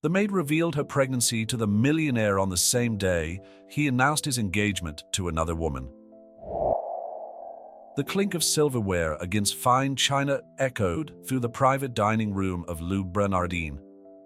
The maid revealed her pregnancy to the millionaire on the same day he announced his engagement to another woman. The clink of silverware against fine china echoed through the private dining room of Le Bernardin,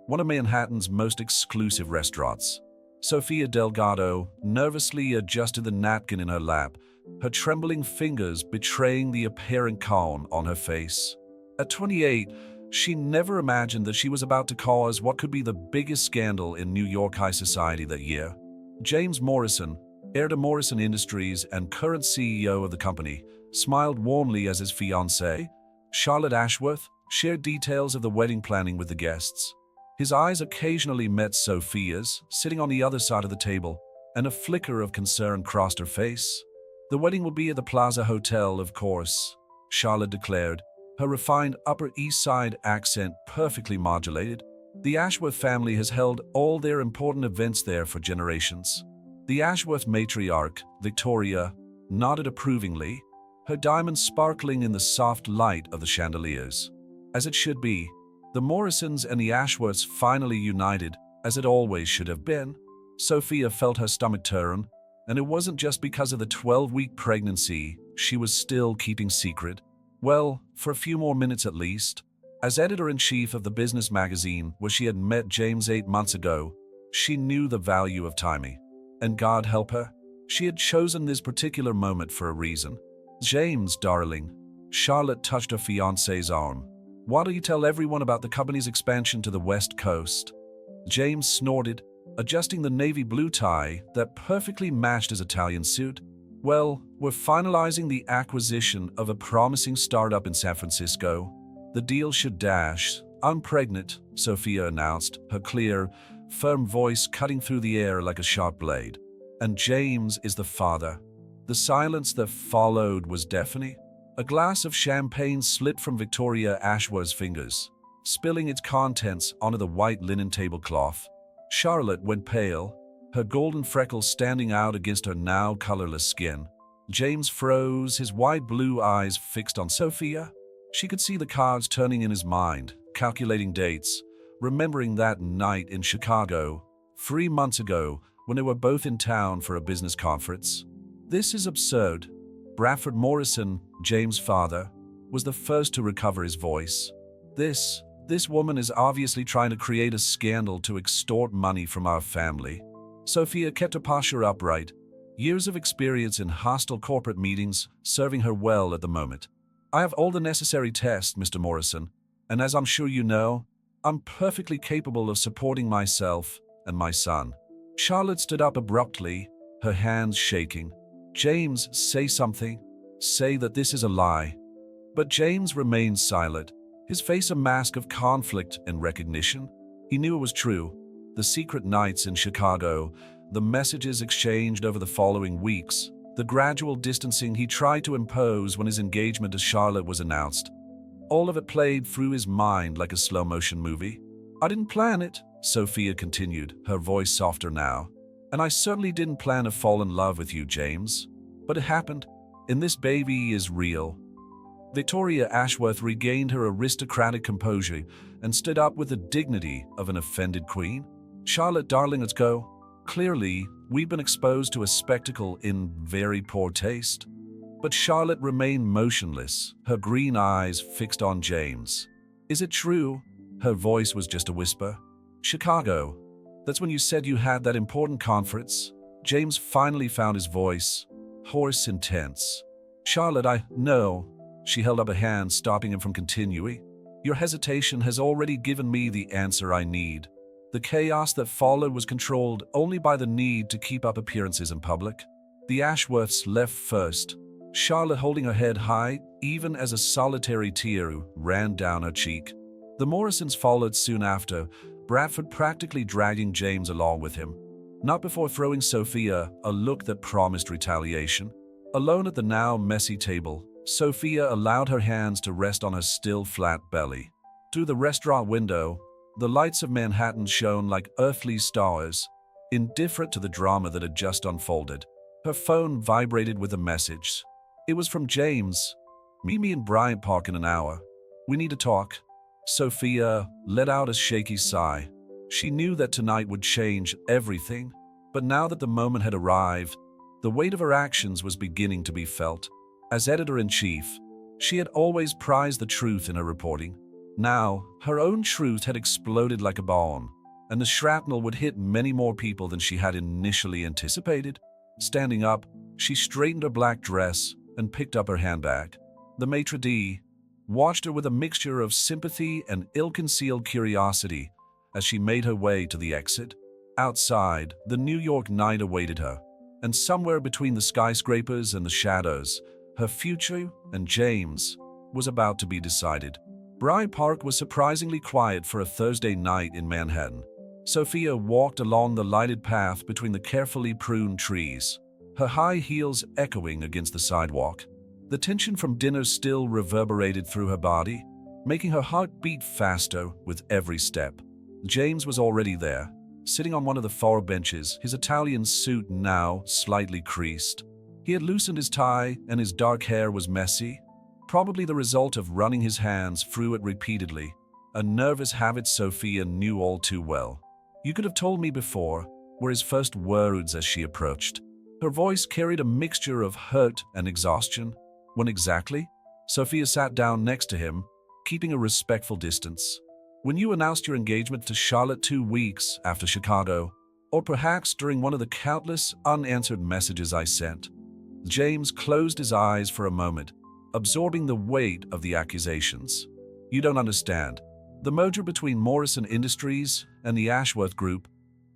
one of Manhattan's most exclusive restaurants. Sofia Delgado nervously adjusted the napkin in her lap, her trembling fingers betraying the apparent calm on her face. At 28, she never imagined that she was about to cause what could be the biggest scandal in New York high society that year. James Morrison, heir to Morrison Industries and current CEO of the company, smiled warmly as his fiancée, Charlotte Ashworth, shared details of the wedding planning with the guests. His eyes occasionally met Sophia's, sitting on the other side of the table, and a flicker of concern crossed her face. "The wedding will be at the Plaza Hotel, of course," Charlotte declared, her refined Upper East Side accent perfectly modulated. "The Ashworth family has held all their important events there for generations." The Ashworth matriarch, Victoria, nodded approvingly, her diamonds sparkling in the soft light of the chandeliers. As it should be, the Morrisons and the Ashworths finally united, as it always should have been. Sophia felt her stomach turn, and it wasn't just because of the 12-week pregnancy she was still keeping secret. Well, for a few more minutes at least. As editor-in-chief of the business magazine where she had met James 8 months ago, she knew the value of timing. And God help her, she had chosen this particular moment for a reason. "James, darling," Charlotte touched her fiancé's arm. "Why don't you tell everyone about the company's expansion to the West Coast?" James snorted, adjusting the navy blue tie that perfectly matched his Italian suit. "Well, we're finalizing the acquisition of a promising startup in San Francisco. The deal should dash. I'm pregnant," Sophia announced, her clear, firm voice cutting through the air like a sharp blade. "And James is the father." The silence that followed was deafening. A glass of champagne slipped from Victoria Ashworth's fingers, spilling its contents onto the white linen tablecloth. Charlotte went pale, her golden freckles standing out against her now colorless skin. James froze, his wide blue eyes fixed on Sophia. She could see the cards turning in his mind, calculating dates, remembering that night in Chicago, 3 months ago, when they were both in town for a business conference. "This is absurd." Bradford Morrison, James' father, was the first to recover his voice. This woman is obviously trying to create a scandal to extort money from our family." Sophia kept her posture upright, years of experience in hostile corporate meetings serving her well at the moment. "I have all the necessary tests, Mr. Morrison, and as I'm sure you know, I'm perfectly capable of supporting myself and my son." Charlotte stood up abruptly, her hands shaking. "James, say something. Say that this is a lie." But James remained silent, his face a mask of conflict and recognition. He knew it was true. The secret nights in Chicago, the messages exchanged over the following weeks, the gradual distancing he tried to impose when his engagement to Charlotte was announced. All of it played through his mind like a slow-motion movie. "I didn't plan it," Sophia continued, her voice softer now. "And I certainly didn't plan to fall in love with you, James. But it happened, and this baby is real." Victoria Ashworth regained her aristocratic composure and stood up with the dignity of an offended queen. "Charlotte, darling, let's go. Clearly, we've been exposed to a spectacle in very poor taste." But Charlotte remained motionless, her green eyes fixed on James. "Is it true?" Her voice was just a whisper. "Chicago. That's when you said you had that important conference?" James finally found his voice, hoarse and tense. "Charlotte, no." She held up a hand, stopping him from continuing. "Your hesitation has already given me the answer I need." The chaos that followed was controlled only by the need to keep up appearances in public. The Ashworths left first, Charlotte holding her head high, even as a solitary tear ran down her cheek. The Morrisons followed soon after, Bradford practically dragging James along with him. Not before throwing Sophia a look that promised retaliation. Alone at the now messy table, Sophia allowed her hands to rest on her still flat belly. Through the restaurant window, the lights of Manhattan shone like earthly stars, indifferent to the drama that had just unfolded. Her phone vibrated with a message. It was from James. "Meet me in Bryant Park in an hour. We need to talk." Sophia let out a shaky sigh. She knew that tonight would change everything, but now that the moment had arrived, the weight of her actions was beginning to be felt. As editor-in-chief, she had always prized the truth in her reporting. Now, her own truth had exploded like a bomb, and the shrapnel would hit many more people than she had initially anticipated. Standing up, she straightened her black dress and picked up her handbag. The maitre d' watched her with a mixture of sympathy and ill-concealed curiosity as she made her way to the exit. Outside, the New York night awaited her, and somewhere between the skyscrapers and the shadows, her future and James was about to be decided. Bryant Park was surprisingly quiet for a Thursday night in Manhattan. Sophia walked along the lighted path between the carefully pruned trees, her high heels echoing against the sidewalk. The tension from dinner still reverberated through her body, making her heart beat faster with every step. James was already there, sitting on one of the far benches, his Italian suit now slightly creased. He had loosened his tie and his dark hair was messy, probably the result of running his hands through it repeatedly, a nervous habit Sophia knew all too well. "You could have told me before," were his first words as she approached. Her voice carried a mixture of hurt and exhaustion. "When exactly?" Sophia sat down next to him, keeping a respectful distance. "When you announced your engagement to Charlotte 2 weeks after Chicago, or perhaps during one of the countless unanswered messages I sent." James closed his eyes for a moment, absorbing the weight of the accusations. "You don't understand. The merger between Morrison Industries and the Ashworth Group,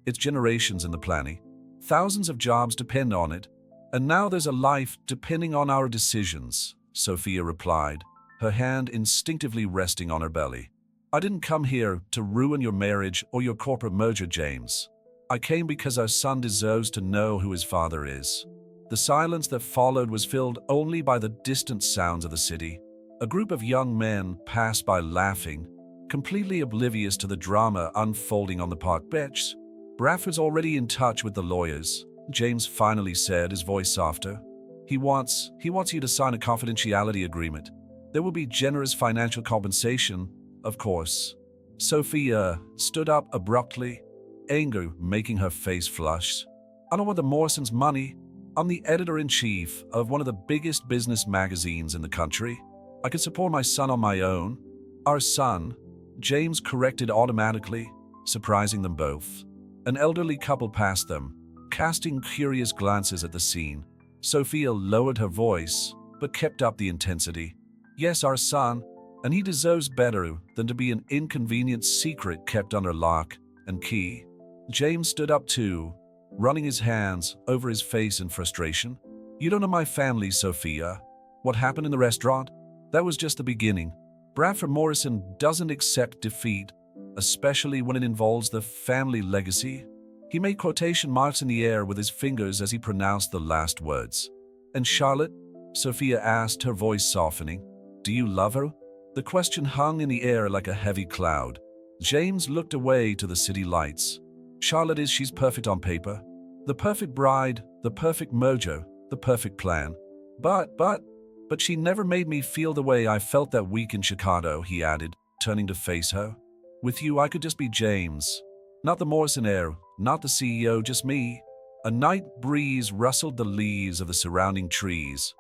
it's generations in the planning. Thousands of jobs depend on it, and now there's a life depending on our decisions," Sophia replied, her hand instinctively resting on her belly. "I didn't come here to ruin your marriage or your corporate merger, James. I came because our son deserves to know who his father is." The silence that followed was filled only by the distant sounds of the city. A group of young men passed by laughing, completely oblivious to the drama unfolding on the park bench. "Bradford's already in touch with the lawyers," James finally said, his voice softer. He wants you to sign a confidentiality agreement. There will be generous financial compensation, of course." Sophia stood up abruptly, anger making her face flush. "I don't want the Morrisons' money. I'm the editor-in-chief of one of the biggest business magazines in the country. I can support my son on my own." "Our son," James corrected automatically, surprising them both. An elderly couple passed them, casting curious glances at the scene. Sophia lowered her voice, but kept up the intensity. "Yes, our son, and he deserves better than to be an inconvenient secret kept under lock and key." James stood up too, running his hands over his face in frustration. "You don't know my family, Sophia. What happened in the restaurant? That was just the beginning. Bradford Morrison doesn't accept defeat, especially when it involves the family legacy." He made quotation marks in the air with his fingers as he pronounced the last words. "And Charlotte?" Sophia asked, her voice softening. "Do you love her?" The question hung in the air like a heavy cloud. James looked away to the city lights. "Charlotte she's perfect on paper. The perfect bride, the perfect merger, the perfect plan. But she never made me feel the way I felt that week in Chicago," he added, turning to face her. "With you, I could just be James. Not the Morrison heir, not the CEO, just me." A night breeze rustled the leaves of the surrounding trees,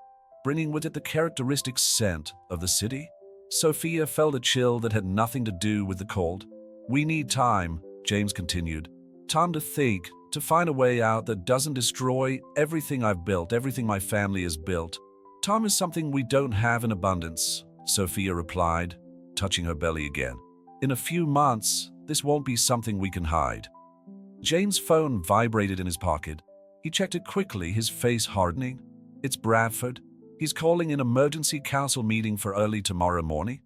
bringing with it the characteristic scent of the city. Sophia felt a chill that had nothing to do with the cold. "We need time," James continued. "Time to think, to find a way out that doesn't destroy everything I've built, everything my family has built." "Time is something we don't have in abundance," Sophia replied, touching her belly again. "In a few months, this won't be something we can hide." James' phone vibrated in his pocket. He checked it quickly, his face hardening. "It's Bradford. He's calling an emergency council meeting for early tomorrow morning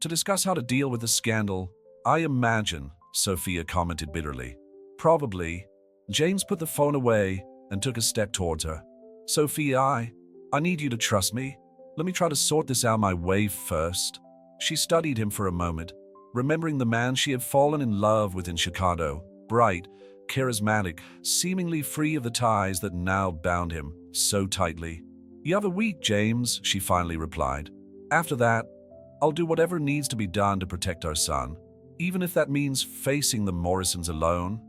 to discuss how to deal with the scandal, I imagine," Sophia commented bitterly. "Probably." James put the phone away and took a step towards her. "Sophia, I need you to trust me. Let me try to sort this out my way first." She studied him for a moment, remembering the man she had fallen in love with in Chicago, bright, charismatic, seemingly free of the ties that now bound him so tightly. "You have a week, James," she finally replied. "After that, I'll do whatever needs to be done to protect our son." Even if that means facing the Morrisons alone?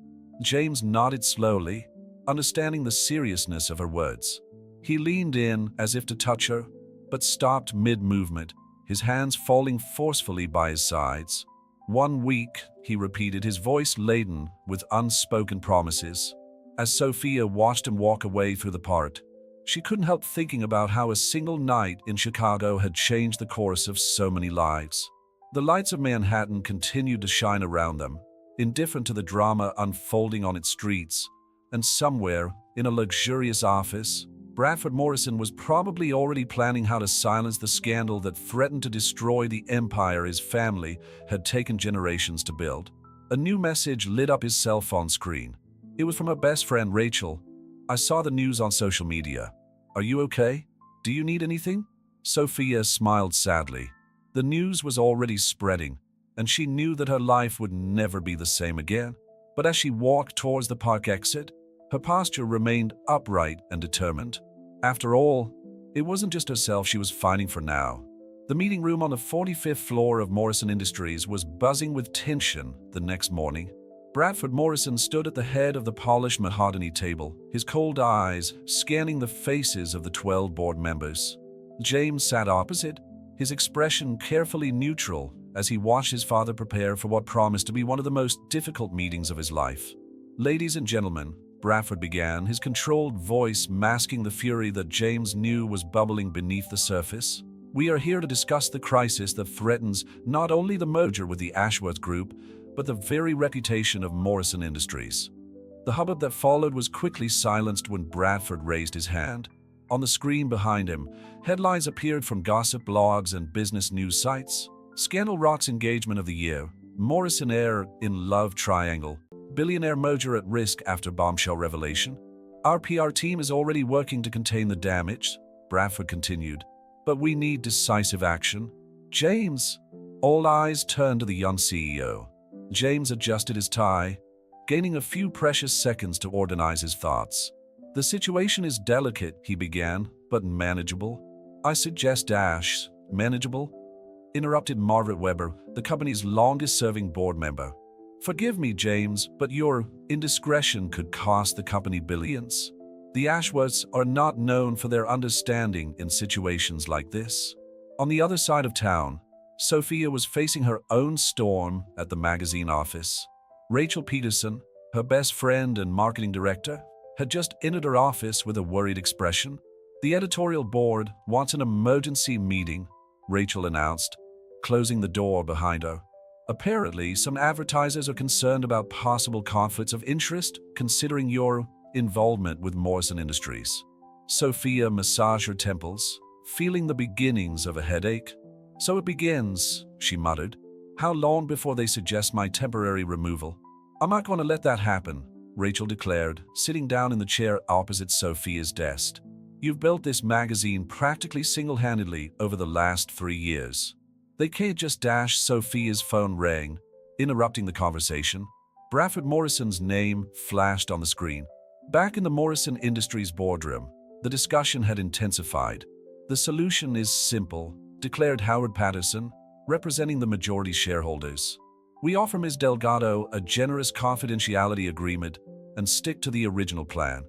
James nodded slowly, understanding the seriousness of her words. He leaned in as if to touch her, but stopped mid-movement, his hands falling forcefully by his sides. 1 week, he repeated, his voice laden with unspoken promises. As Sophia watched him walk away through the park, she couldn't help thinking about how a single night in Chicago had changed the course of so many lives. The lights of Manhattan continued to shine around them, indifferent to the drama unfolding on its streets, and somewhere, in a luxurious office, Bradford Morrison was probably already planning how to silence the scandal that threatened to destroy the empire his family had taken generations to build. A new message lit up his cell phone screen. It was from her best friend Rachel. "I saw the news on social media. Are you okay? Do you need anything?" Sophia smiled sadly. The news was already spreading, and she knew that her life would never be the same again. But as she walked towards the park exit, her posture remained upright and determined. After all, it wasn't just herself she was fighting for now. The meeting room on the 45th floor of Morrison Industries was buzzing with tension the next morning. Bradford Morrison stood at the head of the polished mahogany table, his cold eyes scanning the faces of the 12 board members. James sat opposite, his expression carefully neutral as he watched his father prepare for what promised to be one of the most difficult meetings of his life. "Ladies and gentlemen," Bradford began, his controlled voice masking the fury that James knew was bubbling beneath the surface. "We are here to discuss the crisis that threatens not only the merger with the Ashworth Group, but the very reputation of Morrison Industries." The hubbub that followed was quickly silenced when Bradford raised his hand. On the screen behind him, headlines appeared from gossip blogs and business news sites. "Scandal rocks engagement of the year. Morrison heir in love triangle. Billionaire merger at risk after bombshell revelation. Our PR team is already working to contain the damage," Bradford continued. "But we need decisive action." "James!" All eyes turned to the young CEO. James adjusted his tie, gaining a few precious seconds to organize his thoughts. "The situation is delicate," he began, "but manageable." "I suggest manageable?" interrupted Margaret Weber, the company's longest-serving board member. "Forgive me, James, but your indiscretion could cost the company billions. The Ashworths are not known for their understanding in situations like this." On the other side of town, Sophia was facing her own storm at the magazine office. Rachel Peterson, her best friend and marketing director, had just entered her office with a worried expression. "The editorial board wants an emergency meeting," Rachel announced, closing the door behind her. "Apparently, some advertisers are concerned about possible conflicts of interest considering your involvement with Morrison Industries." Sophia massaged her temples, feeling the beginnings of a headache. "So it begins," she muttered. "How long before they suggest my temporary removal?" "I'm not going to let that happen," Rachel declared, sitting down in the chair opposite Sophia's desk. "You've built this magazine practically single-handedly over the last 3 years." They can't just dash. Sophia's phone rang, interrupting the conversation. Bradford Morrison's name flashed on the screen. Back in the Morrison Industries boardroom, the discussion had intensified. "The solution is simple," declared Howard Patterson, representing the majority shareholders. "We offer Ms. Delgado a generous confidentiality agreement and stick to the original plan."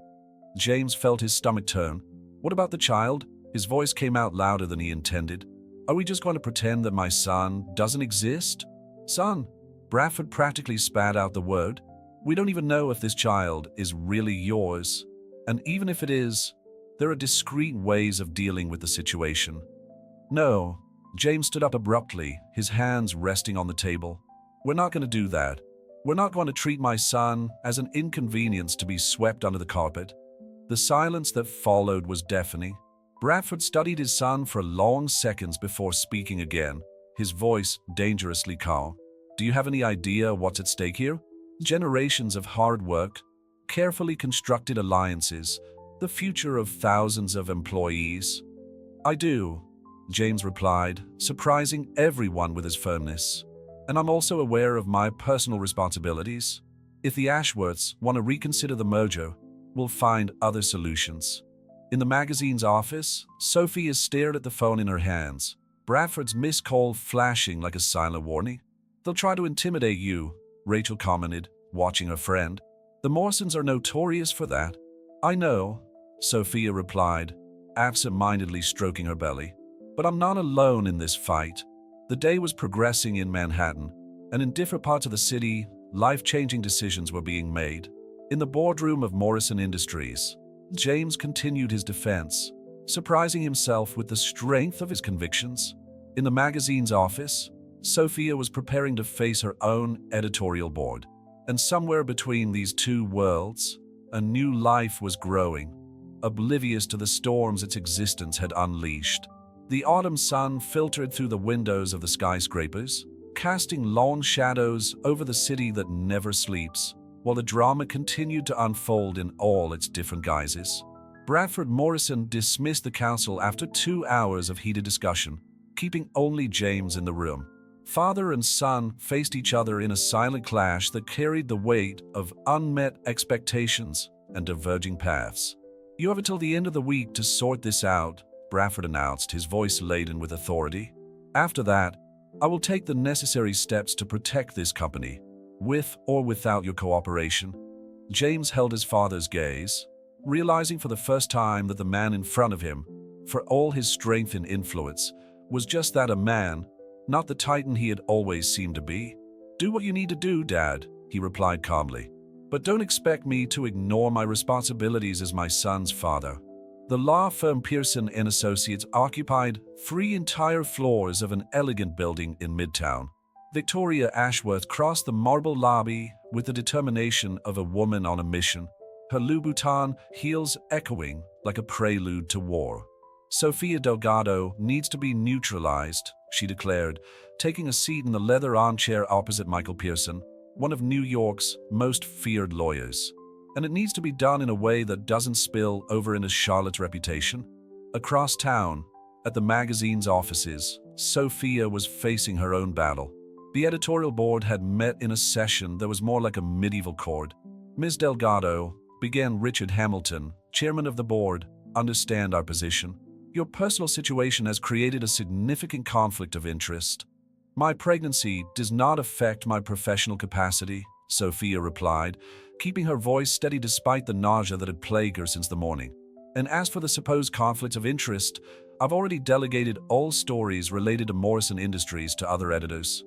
James felt his stomach turn. "What about the child?" His voice came out louder than he intended. "Are we just going to pretend that my son doesn't exist?" "Son?" Bradford practically spat out the word. "We don't even know if this child is really yours. And even if it is, there are discreet ways of dealing with the situation." "No." James stood up abruptly, his hands resting on the table. "We're not going to do that. We're not going to treat my son as an inconvenience to be swept under the carpet." The silence that followed was deafening. Bradford studied his son for long seconds before speaking again, his voice dangerously calm. "Do you have any idea what's at stake here? Generations of hard work, carefully constructed alliances, the future of thousands of employees." "I do," James replied, surprising everyone with his firmness. "And I'm also aware of my personal responsibilities. If the Ashworths want to reconsider the merger, we'll find other solutions." In the magazine's office, Sophia stared at the phone in her hands, Bradford's missed call flashing like a silent warning. They'll try to intimidate you, Rachel commented, watching her friend. The Morrisons are notorious for that. I know, Sophia replied, absent-mindedly stroking her belly. But I'm not alone in this fight. The day was progressing in Manhattan, and in different parts of the city, life-changing decisions were being made. In the boardroom of Morrison Industries, James continued his defense, surprising himself with the strength of his convictions. In the magazine's office, Sophia was preparing to face her own editorial board. And somewhere between these two worlds, a new life was growing, oblivious to the storms its existence had unleashed. The autumn sun filtered through the windows of the skyscrapers, casting long shadows over the city that never sleeps, while the drama continued to unfold in all its different guises. Bradford Morrison dismissed the council after 2 hours of heated discussion, keeping only James in the room. Father and son faced each other in a silent clash that carried the weight of unmet expectations and diverging paths. You have until the end of the week to sort this out, Bradford announced, his voice laden with authority. After that, I will take the necessary steps to protect this company, with or without your cooperation. James held his father's gaze, realizing for the first time that the man in front of him, for all his strength and influence, was just that, a man, not the titan he had always seemed to be. Do what you need to do, Dad, he replied calmly. But don't expect me to ignore my responsibilities as my son's father. The law firm Pearson & Associates occupied 3 entire floors of an elegant building in Midtown. Victoria Ashworth crossed the marble lobby with the determination of a woman on a mission, her Louboutin heels echoing like a prelude to war. Sophia Delgado needs to be neutralized, she declared, taking a seat in the leather armchair opposite Michael Pearson, one of New York's most feared lawyers. And it needs to be done in a way that doesn't spill over into Charlotte's reputation. Across town, at the magazine's offices, Sophia was facing her own battle. The editorial board had met in a session that was more like a medieval court. Ms. Delgado, began Richard Hamilton, chairman of the board, understand our position. Your personal situation has created a significant conflict of interest. My pregnancy does not affect my professional capacity, Sophia replied, keeping her voice steady despite the nausea that had plagued her since the morning. And as for the supposed conflict of interest, I've already delegated all stories related to Morrison Industries to other editors.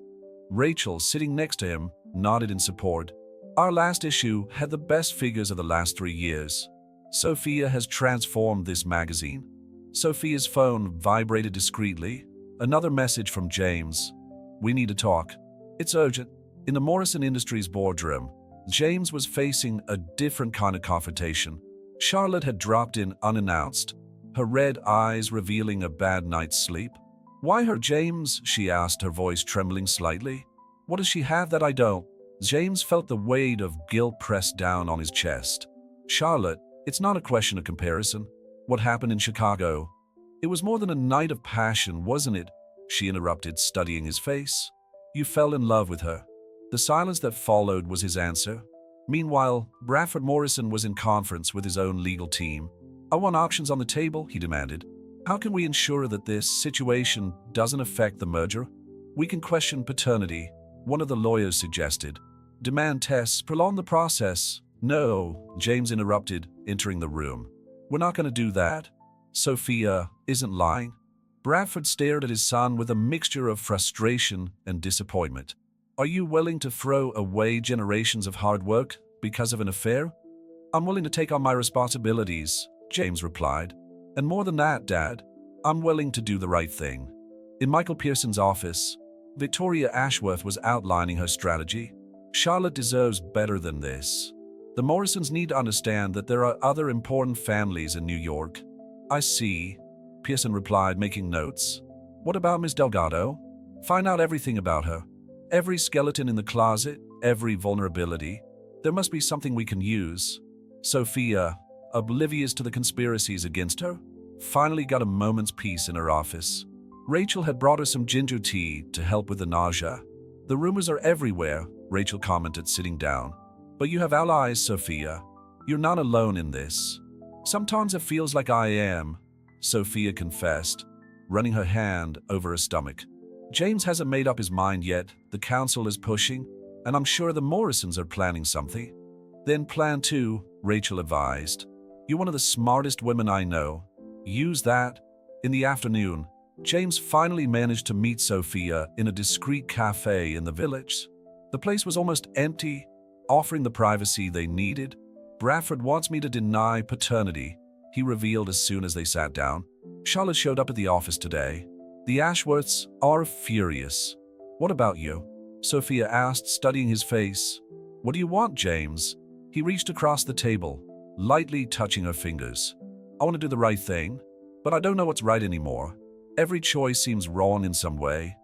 Rachel, sitting next to him, nodded in support. Our last issue had the best figures of the last 3 years. Sophia has transformed this magazine. Sophia's phone vibrated discreetly. Another message from James. We need to talk. It's urgent. In the Morrison Industries boardroom, James was facing a different kind of confrontation. Charlotte had dropped in unannounced, her red eyes revealing a bad night's sleep. Why her, James? She asked, her voice trembling slightly. What does she have that I don't? James felt the weight of guilt pressed down on his chest. Charlotte, it's not a question of comparison. What happened in Chicago? It was more than a night of passion, wasn't it? She interrupted, studying his face. You fell in love with her. The silence that followed was his answer. Meanwhile, Bradford Morrison was in conference with his own legal team. I want options on the table, he demanded. How can we ensure that this situation doesn't affect the merger? We can question paternity, one of the lawyers suggested. Demand tests, prolong the process. No, James interrupted, entering the room. We're not going to do that. Sophia isn't lying. Bradford stared at his son with a mixture of frustration and disappointment. Are you willing to throw away generations of hard work because of an affair? I'm willing to take on my responsibilities, James replied. And more than that, Dad, I'm willing to do the right thing. In Michael Pearson's office, Victoria Ashworth was outlining her strategy. Charlotte deserves better than this. The Morrisons need to understand that there are other important families in New York. I see, Pearson replied, making notes. What about Miss Delgado? Find out everything about her. Every skeleton in the closet, every vulnerability. There must be something we can use. Sophia, oblivious to the conspiracies against her, finally got a moment's peace in her office. Rachel had brought her some ginger tea to help with the nausea. The rumors are everywhere, Rachel commented, sitting down. But you have allies, Sophia. You're not alone in this. Sometimes it feels like I am, Sophia confessed, running her hand over her stomach. James hasn't made up his mind yet, the council is pushing, and I'm sure the Morrisons are planning something. Then plan 2, Rachel advised. You're one of the smartest women I know. Use that. In the afternoon, James finally managed to meet Sophia in a discreet cafe in the village. The place was almost empty, offering the privacy they needed. Bradford wants me to deny paternity, he revealed as soon as they sat down. Charlotte showed up at the office today. The Ashworths are furious. What about you? Sophia asked, studying his face. What do you want, James? He reached across the table, lightly touching her fingers. I want to do the right thing, but I don't know what's right anymore. Every choice seems wrong in some way.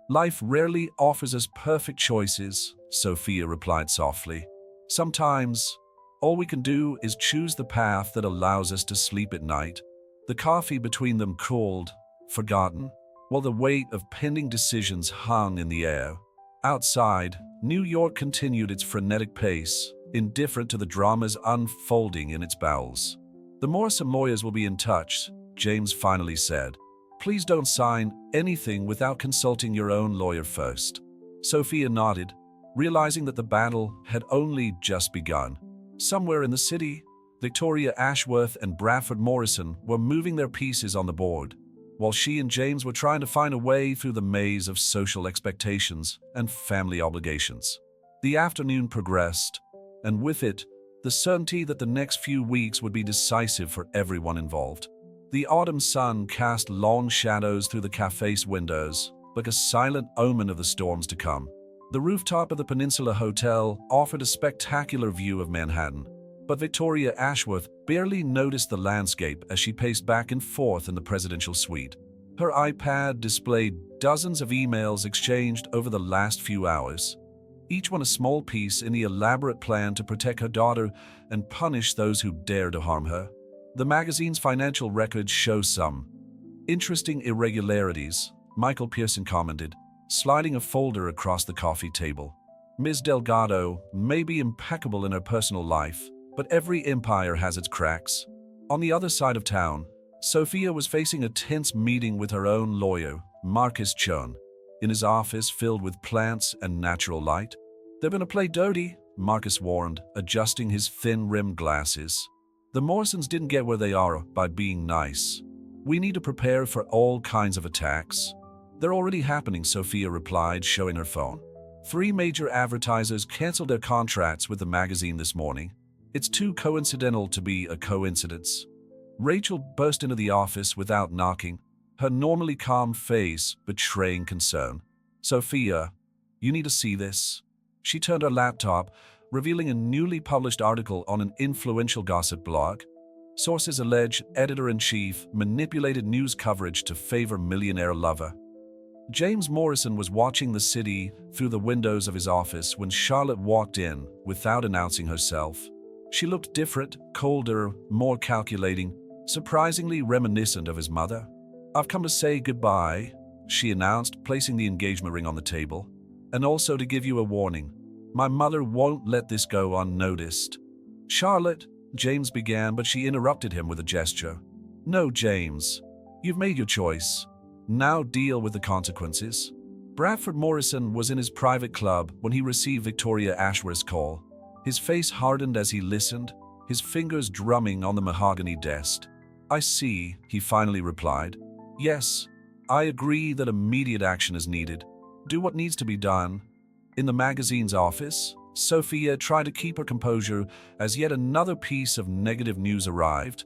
Life rarely offers us perfect choices, Sophia replied softly. Sometimes, all we can do is choose the path that allows us to sleep at night. The coffee between them cooled, forgotten, while the weight of pending decisions hung in the air. Outside, New York continued its frenetic pace, indifferent to the dramas unfolding in its bowels. The Morrison lawyers will be in touch, James finally said. Please don't sign anything without consulting your own lawyer first. Sophia nodded, realizing that the battle had only just begun. Somewhere in the city, Victoria Ashworth and Bradford Morrison were moving their pieces on the board, while she and James were trying to find a way through the maze of social expectations and family obligations. The afternoon progressed, and with it, the certainty that the next few weeks would be decisive for everyone involved. The autumn sun cast long shadows through the cafe's windows, like a silent omen of the storms to come. The rooftop of the Peninsula Hotel offered a spectacular view of Manhattan, but Victoria Ashworth barely noticed the landscape as she paced back and forth in the presidential suite. Her iPad displayed dozens of emails exchanged over the last few hours, each one a small piece in the elaborate plan to protect her daughter and punish those who dare to harm her. The magazine's financial records show some interesting irregularities, Michael Pearson commented, sliding a folder across the coffee table. Ms. Delgado may be impeccable in her personal life, but every empire has its cracks. On the other side of town, Sophia was facing a tense meeting with her own lawyer, Marcus Chun, in his office filled with plants and natural light. They're gonna play dirty, Marcus warned, adjusting his thin-rimmed glasses. The Morrisons didn't get where they are by being nice. We need to prepare for all kinds of attacks. They're already happening, Sophia replied, showing her phone. 3 major advertisers canceled their contracts with the magazine this morning. It's too coincidental to be a coincidence. Rachel burst into the office without knocking, her normally calm face betraying concern. Sophia, you need to see this. She turned her laptop, revealing a newly published article on an influential gossip blog. Sources allege editor-in-chief manipulated news coverage to favor millionaire lover. James Morrison was watching the city through the windows of his office when Charlotte walked in without announcing herself. She looked different, colder, more calculating, surprisingly reminiscent of his mother. I've come to say goodbye, she announced, placing the engagement ring on the table. And also to give you a warning. My mother won't let this go unnoticed. Charlotte, James began, but she interrupted him with a gesture. No, James. You've made your choice. Now deal with the consequences. Bradford Morrison was in his private club when he received Victoria Ashworth's call. His face hardened as he listened, his fingers drumming on the mahogany desk. I see, he finally replied. Yes, I agree that immediate action is needed. Do what needs to be done. In the magazine's office, Sophia tried to keep her composure as yet another piece of negative news arrived.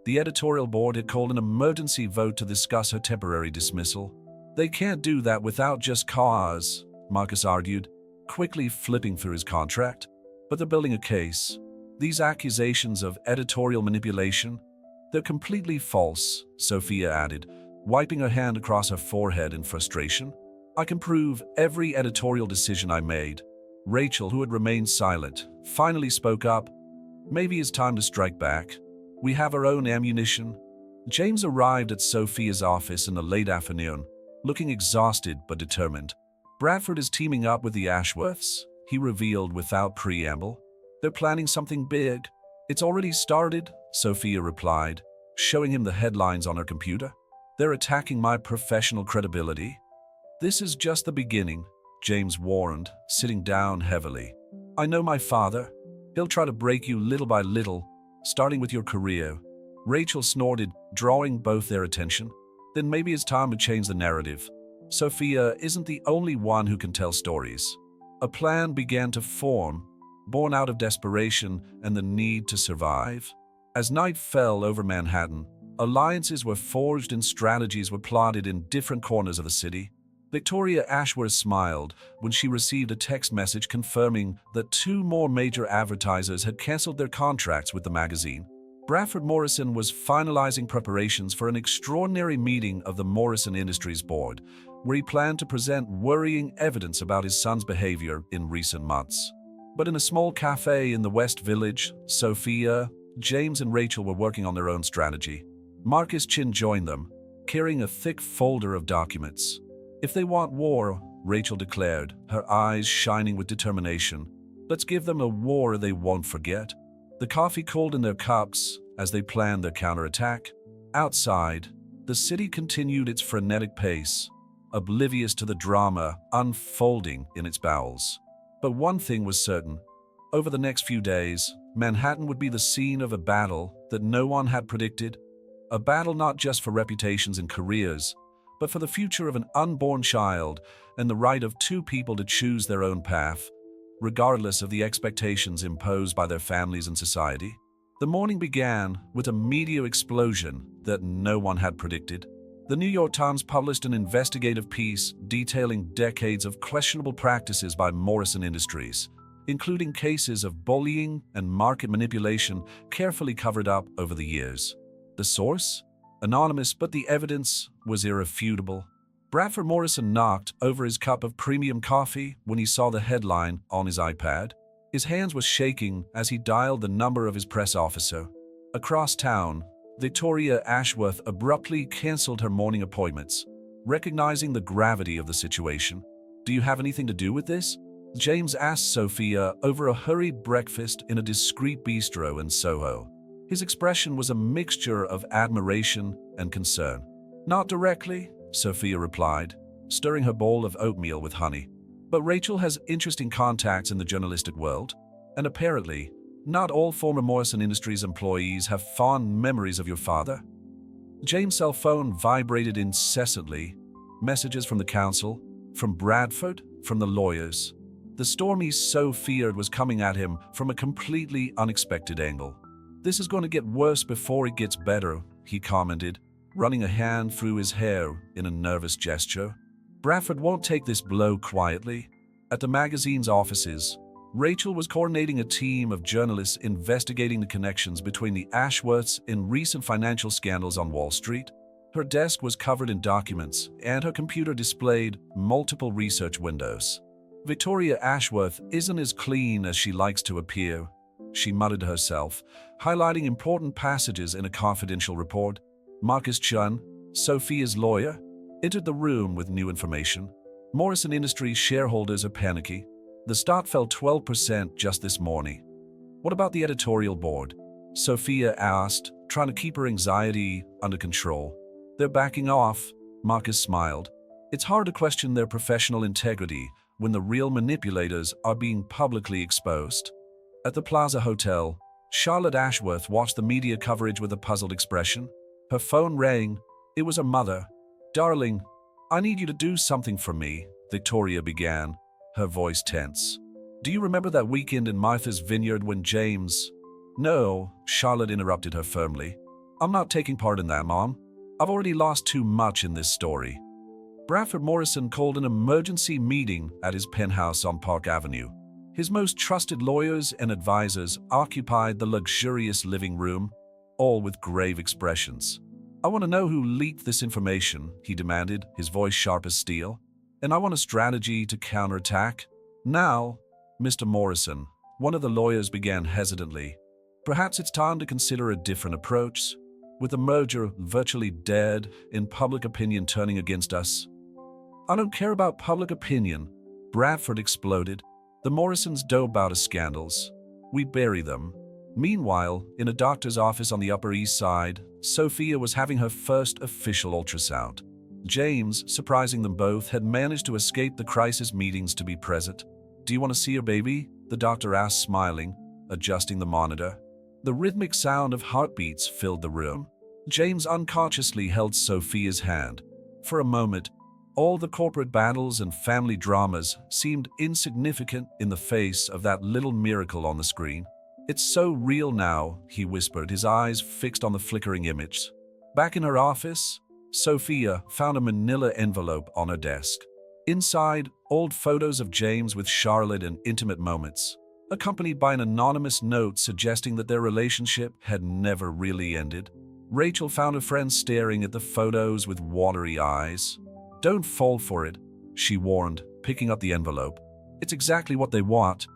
The editorial board had called an emergency vote to discuss her temporary dismissal. They can't do that without just cause, Marcus argued, quickly flipping through his contract. But they're building a case. These accusations of editorial manipulation, they're completely false, Sophia added, wiping her hand across her forehead in frustration. I can prove every editorial decision I made. Rachel, who had remained silent, finally spoke up. Maybe it's time to strike back. We have our own ammunition. James arrived at Sophia's office in the late afternoon, looking exhausted but determined. Bradford is teaming up with the Ashworths, he revealed without preamble. They're planning something big. It's already started, Sophia replied, showing him the headlines on her computer. They're attacking my professional credibility. "This is just the beginning," James warned, sitting down heavily. "I know my father. He'll try to break you little by little, starting with your career." Rachel snorted, drawing both their attention. "Then maybe it's time to change the narrative. Sophia isn't the only one who can tell stories." A plan began to form, born out of desperation and the need to survive. As night fell over Manhattan, alliances were forged and strategies were plotted in different corners of the city. Victoria Ashworth smiled when she received a text message confirming that 2 more major advertisers had canceled their contracts with the magazine. Bradford Morrison was finalizing preparations for an extraordinary meeting of the Morrison Industries Board, where he planned to present worrying evidence about his son's behavior in recent months. But in a small cafe in the West Village, Sophia, James, and Rachel were working on their own strategy. Marcus Chin joined them, carrying a thick folder of documents. "If they want war," Rachel declared, her eyes shining with determination, "let's give them a war they won't forget." The coffee cooled in their cups as they planned their counterattack. Outside, the city continued its frenetic pace, oblivious to the drama unfolding in its bowels. But one thing was certain. Over the next few days, Manhattan would be the scene of a battle that no one had predicted. A battle not just for reputations and careers, but for the future of an unborn child and the right of 2 people to choose their own path, regardless of the expectations imposed by their families and society. The morning began with a media explosion that no one had predicted. The New York Times published an investigative piece detailing decades of questionable practices by Morrison Industries, including cases of bullying and market manipulation carefully covered up over the years. The source? Anonymous, but the evidence was irrefutable. Bradford Morrison knocked over his cup of premium coffee when he saw the headline on his iPad. His hands were shaking as he dialed the number of his press officer. Across town, Victoria Ashworth abruptly canceled her morning appointments, recognizing the gravity of the situation. "Do you have anything to do with this?" James asked Sophia over a hurried breakfast in a discreet bistro in Soho. His expression was a mixture of admiration and concern. "Not directly," Sophia replied, stirring her bowl of oatmeal with honey. "But Rachel has interesting contacts in the journalistic world, and apparently, not all former Morrison Industries employees have fond memories of your father." James' cell phone vibrated incessantly. Messages from the council, from Bradford, from the lawyers. The storm he so feared was coming at him from a completely unexpected angle. "This is going to get worse before it gets better," he commented, running a hand through his hair in a nervous gesture. Bradford won't take this blow quietly. At the magazine's offices, Rachel was coordinating a team of journalists investigating the connections between the Ashworths in recent financial scandals on Wall Street. Her desk was covered in documents, and her computer displayed multiple research windows. "Victoria Ashworth isn't as clean as she likes to appear," she muttered to herself, highlighting important passages in a confidential report. Marcus Chun, Sophia's lawyer, entered the room with new information. "Morrison Industries shareholders are panicky. The stock fell 12% just this morning." "What about the editorial board?" Sophia asked, trying to keep her anxiety under control. "They're backing off," Marcus smiled. "It's hard to question their professional integrity when the real manipulators are being publicly exposed." At the Plaza Hotel, Charlotte Ashworth watched the media coverage with a puzzled expression. Her phone rang. It was her mother. "Darling, I need you to do something for me," Victoria began, her voice tense. "Do you remember that weekend in Martha's Vineyard when James—" "No," Charlotte interrupted her firmly. "I'm not taking part in that, Mom. I've already lost too much in this story." Bradford Morrison called an emergency meeting at his penthouse on Park Avenue. His most trusted lawyers and advisors occupied the luxurious living room, all with grave expressions. "I want to know who leaked this information," he demanded, his voice sharp as steel. "And I want a strategy to counterattack. Now." "Mr. Morrison," one of the lawyers began hesitantly, "perhaps it's time to consider a different approach. With the merger virtually dead and public opinion turning against us." "I don't care about public opinion," Bradford exploded. "The Morrisons don't bow to scandals. We bury them." Meanwhile, in a doctor's office on the Upper East Side, Sophia was having her first official ultrasound. James, surprising them both, had managed to escape the crisis meetings to be present. "Do you want to see your baby?" the doctor asked, smiling, adjusting the monitor. The rhythmic sound of heartbeats filled the room. James unconsciously held Sophia's hand. For a moment, all the corporate battles and family dramas seemed insignificant in the face of that little miracle on the screen. "It's so real now," he whispered, his eyes fixed on the flickering image. Back in her office, Sophia found a manila envelope on her desk. Inside, old photos of James with Charlotte and intimate moments, accompanied by an anonymous note suggesting that their relationship had never really ended. Rachel found her friend staring at the photos with watery eyes. "Don't fall for it," she warned, picking up the envelope. "It's exactly what they want."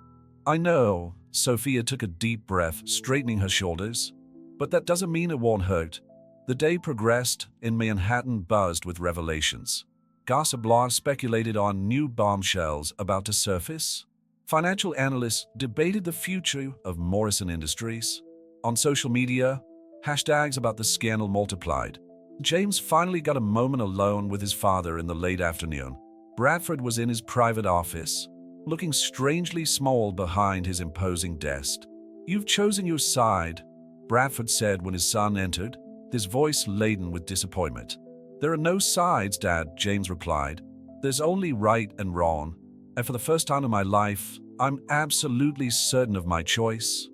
"I know," Sophia took a deep breath, straightening her shoulders. "But that doesn't mean it won't hurt." The day progressed, and Manhattan buzzed with revelations. Gossip blogs speculated on new bombshells about to surface. Financial analysts debated the future of Morrison Industries. On social media, hashtags about the scandal multiplied. James finally got a moment alone with his father in the late afternoon. Bradford was in his private office, looking strangely small behind his imposing desk. "You've chosen your side," Bradford said when his son entered, his voice laden with disappointment. "There are no sides, Dad," James replied. "There's only right and wrong, and for the first time in my life, I'm absolutely certain of my choice."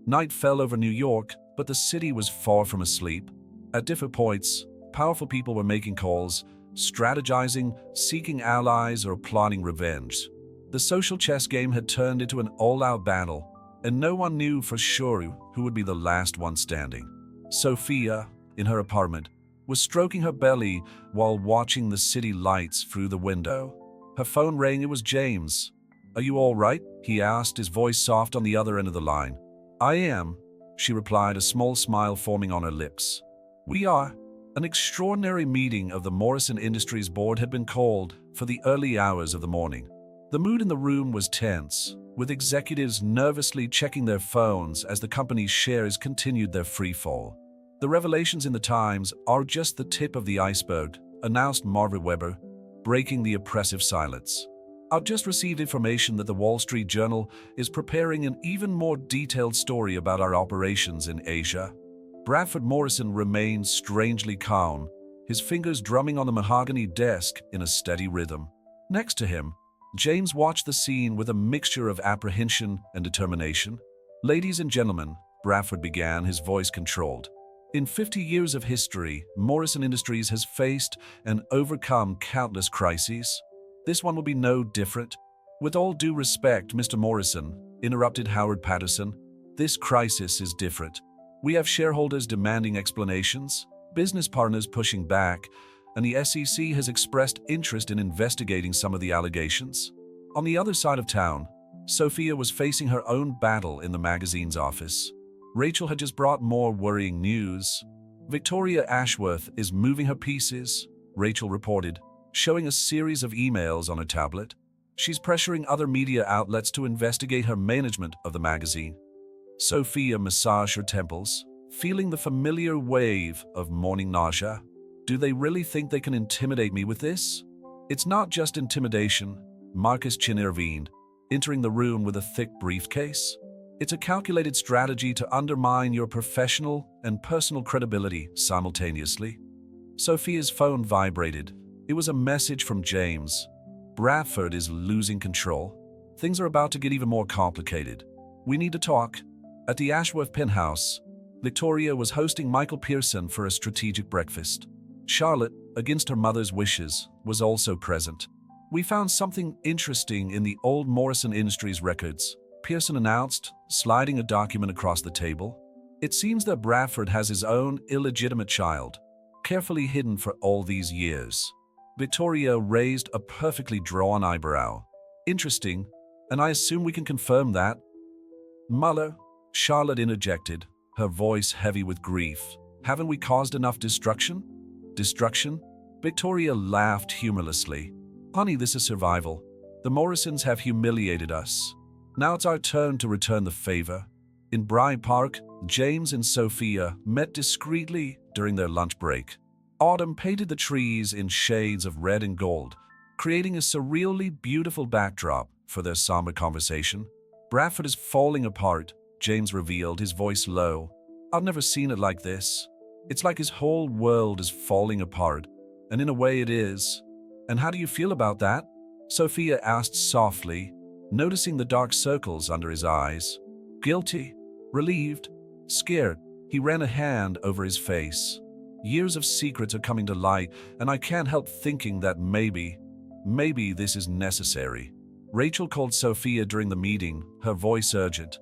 Night fell over New York, but the city was far from asleep. At different points, powerful people were making calls, strategizing, seeking allies, or plotting revenge. The social chess game had turned into an all-out battle, and no one knew for sure who would be the last one standing. Sophia, in her apartment, was stroking her belly while watching the city lights through the window. Her phone rang. It was James. "Are you all right?" he asked, his voice soft on the other end of the line. "I am," she replied, a small smile forming on her lips. "We are." An extraordinary meeting of the Morrison Industries board had been called for the early hours of the morning. The mood in the room was tense, with executives nervously checking their phones as the company's shares continued their free fall. "The revelations in the Times are just the tip of the iceberg," announced Margaret Weber, breaking the oppressive silence. "I've just received information that the Wall Street Journal is preparing an even more detailed story about our operations in Asia." Bradford Morrison remained strangely calm, his fingers drumming on the mahogany desk in a steady rhythm. Next to him, James watched the scene with a mixture of apprehension and determination. "Ladies and gentlemen," Bradford began, his voice controlled. "In 50 years of history, Morrison Industries has faced and overcome countless crises. This one will be no different." "With all due respect, Mr. Morrison," interrupted Howard Patterson, "this crisis is different. We have shareholders demanding explanations, business partners pushing back, and the SEC has expressed interest in investigating some of the allegations." On the other side of town, Sophia was facing her own battle in the magazine's office. Rachel had just brought more worrying news. "Victoria Ashworth is moving her pieces," Rachel reported, showing a series of emails on her tablet. "She's pressuring other media outlets to investigate her management of the magazine." Sophia massaged her temples, feeling the familiar wave of morning nausea. "Do they really think they can intimidate me with this?" "It's not just intimidation," Marcus Chin intervened, entering the room with a thick briefcase. "It's a calculated strategy to undermine your professional and personal credibility simultaneously." Sophia's phone vibrated. It was a message from James. "Bradford is losing control. Things are about to get even more complicated. We need to talk." At the Ashworth penthouse, Victoria was hosting Michael Pearson for a strategic breakfast. Charlotte, against her mother's wishes, was also present. "We found something interesting in the old Morrison Industries records," Pearson announced, sliding a document across the table. "It seems that Bradford has his own illegitimate child, carefully hidden for all these years." Victoria raised a perfectly drawn eyebrow. "Interesting, and I assume we can confirm that?" "Muller," Charlotte interjected, her voice heavy with grief. "Haven't we caused enough destruction?" "Destruction?" Victoria laughed humorlessly. "Honey, this is survival. The Morrisons have humiliated us. Now it's our turn to return the favor." In Bryant Park, James and Sophia met discreetly during their lunch break. Autumn painted the trees in shades of red and gold, creating a surreally beautiful backdrop for their somber conversation. Bradford is falling apart, James revealed, his voice low. I've never seen it like this. It's like his whole world is falling apart, and in a way it is. And how do you feel about that? Sophia asked softly, noticing the dark circles under his eyes. Guilty, relieved, scared. He ran a hand over his face. Years of secrets are coming to light, and I can't help thinking that maybe this is necessary. Rachel called Sophia during the meeting, her voice urgent.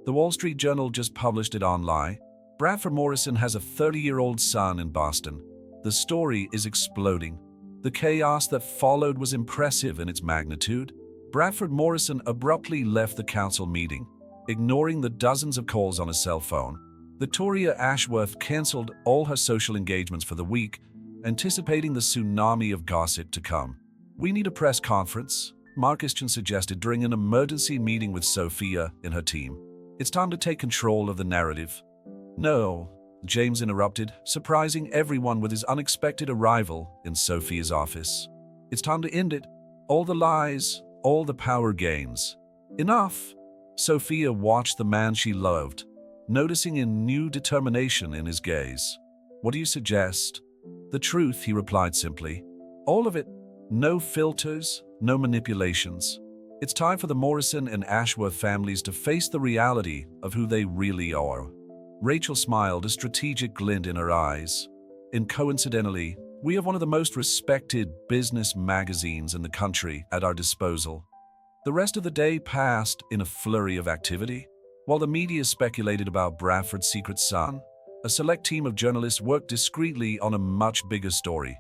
The Wall Street Journal just published it online. Bradford Morrison has a 30-year-old son in Boston. The story is exploding. The chaos that followed was impressive in its magnitude. Bradford Morrison abruptly left the council meeting, ignoring the dozens of calls on his cell phone. Victoria Ashworth cancelled all her social engagements for the week, anticipating the tsunami of gossip to come. We need a press conference, Markistian suggested during an emergency meeting with Sophia and her team. It's time to take control of the narrative. No, James interrupted, surprising everyone with his unexpected arrival in Sophia's office. It's time to end it. All the lies, all the power gains. Enough! Sophia watched the man she loved, noticing a new determination in his gaze. What do you suggest? The truth, he replied simply. All of it. No filters, no manipulations. It's time for the Morrison and Ashworth families to face the reality of who they really are. Rachel smiled, a strategic glint in her eyes. And coincidentally, we have one of the most respected business magazines in the country at our disposal. The rest of the day passed in a flurry of activity. While the media speculated about Bradford's secret son, a select team of journalists worked discreetly on a much bigger story.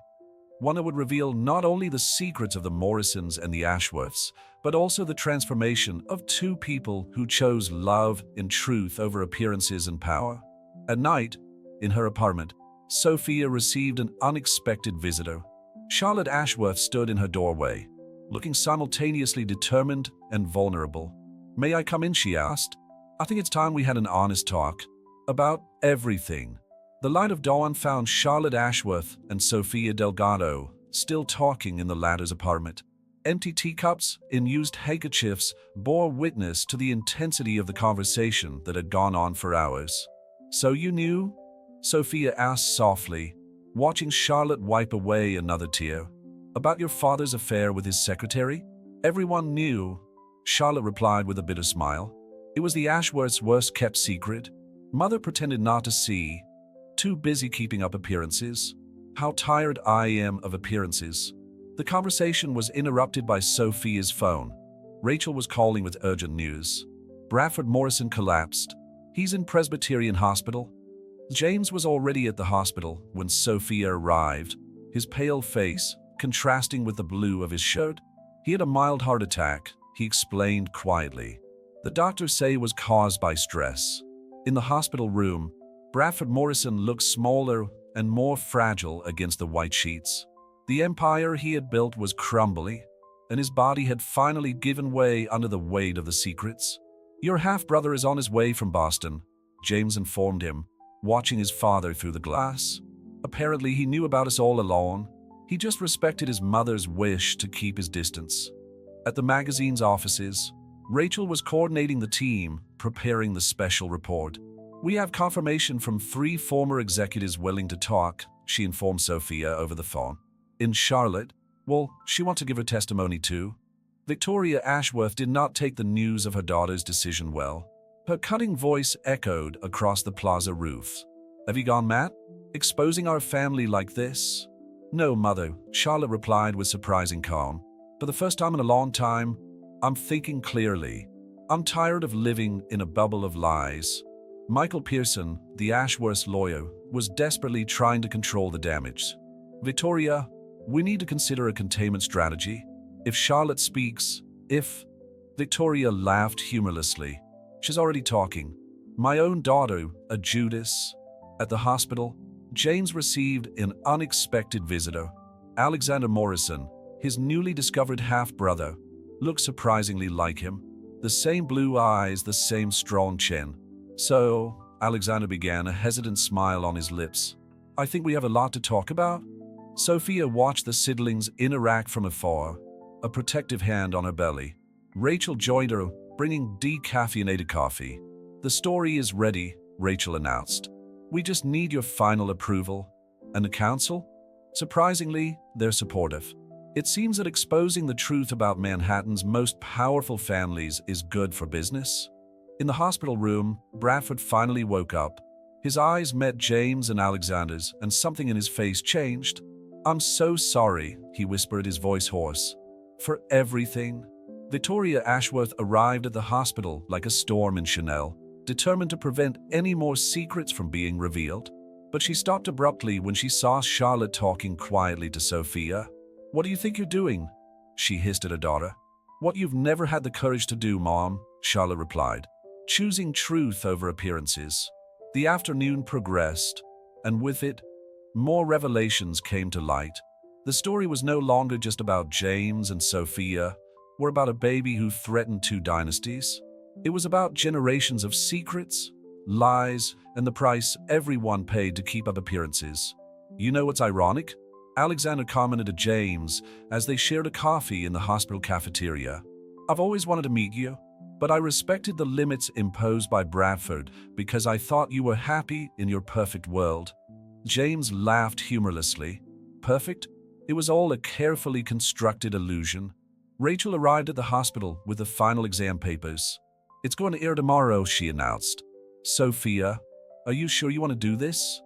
One that would reveal not only the secrets of the Morrisons and the Ashworths, but also the transformation of two people who chose love and truth over appearances and power. At night, in her apartment, Sophia received an unexpected visitor. Charlotte Ashworth stood in her doorway, looking simultaneously determined and vulnerable. May I come in, she asked. I think it's time we had an honest talk about everything. The light of dawn found Charlotte Ashworth and Sophia Delgado still talking in the latter's apartment. Empty teacups and used handkerchiefs bore witness to the intensity of the conversation that had gone on for hours. So you knew? Sophia asked softly, watching Charlotte wipe away another tear. About your father's affair with his secretary? Everyone knew, Charlotte replied with a bitter smile. It was the Ashworths' worst-kept secret. Mother pretended not to see, too busy keeping up appearances. How tired I am of appearances. The conversation was interrupted by Sophia's phone. Rachel was calling with urgent news. Bradford Morrison collapsed. He's in Presbyterian Hospital. James was already at the hospital when Sophia arrived, his pale face contrasting with the blue of his shirt. He had a mild heart attack, he explained quietly. The doctors say it was caused by stress. In the hospital room, Bradford Morrison looked smaller and more fragile against the white sheets. The empire he had built was crumbling, and his body had finally given way under the weight of the secrets. Your half-brother is on his way from Boston, James informed him, watching his father through the glass. Apparently he knew about us all along. He just respected his mother's wish to keep his distance. At the magazine's offices, Rachel was coordinating the team, preparing the special report. We have confirmation from 3 former executives willing to talk, she informed Sophia over the phone. In Charlotte, well, she wants to give her testimony too. Victoria Ashworth did not take the news of her daughter's decision well. Her cutting voice echoed across the plaza roofs. Have you gone mad? Exposing our family like this? No, Mother, Charlotte replied with surprising calm. For the first time in a long time, I'm thinking clearly. I'm tired of living in a bubble of lies. Michael Pearson, the Ashworth's lawyer, was desperately trying to control the damage. Victoria, we need to consider a containment strategy. If Charlotte speaks, Victoria laughed humorlessly. She's already talking. My own daughter, a Judas. At the hospital, James received an unexpected visitor. Alexander Morrison, his newly discovered half-brother, looked surprisingly like him. The same blue eyes, the same strong chin. So, Alexander began, a hesitant smile on his lips. I think we have a lot to talk about." Sophia watched the siblings interact from afar, a protective hand on her belly. Rachel joined her, bringing decaffeinated coffee. "The story is ready," Rachel announced. "We just need your final approval." "And the council?" Surprisingly, they're supportive. It seems that exposing the truth about Manhattan's most powerful families is good for business. In the hospital room, Bradford finally woke up. His eyes met James and Alexander's, and something in his face changed. "I'm so sorry," he whispered, his voice hoarse. "For everything." Victoria Ashworth arrived at the hospital like a storm in Chanel, determined to prevent any more secrets from being revealed. But she stopped abruptly when she saw Charlotte talking quietly to Sophia. "What do you think you're doing?" she hissed at her daughter. "What you've never had the courage to do, Mom," Charlotte replied, choosing truth over appearances. The afternoon progressed, and with it, more revelations came to light. The story was no longer just about James and Sophia, or about a baby who threatened two dynasties. It was about generations of secrets, lies, and the price everyone paid to keep up appearances. "You know what's ironic?" Alexander commented to James as they shared a coffee in the hospital cafeteria. "I've always wanted to meet you, but I respected the limits imposed by Bradford because I thought you were happy in your perfect world." James laughed humorlessly. Perfect? It was all a carefully constructed illusion. Rachel arrived at the hospital with the final exam papers. "It's going to air tomorrow," she announced. "Sophia, are you sure you want to do this?"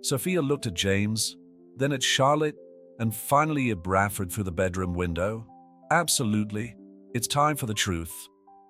Sophia looked at James, then at Charlotte, and finally at Bradford through the bedroom window. "Absolutely. It's time for the truth."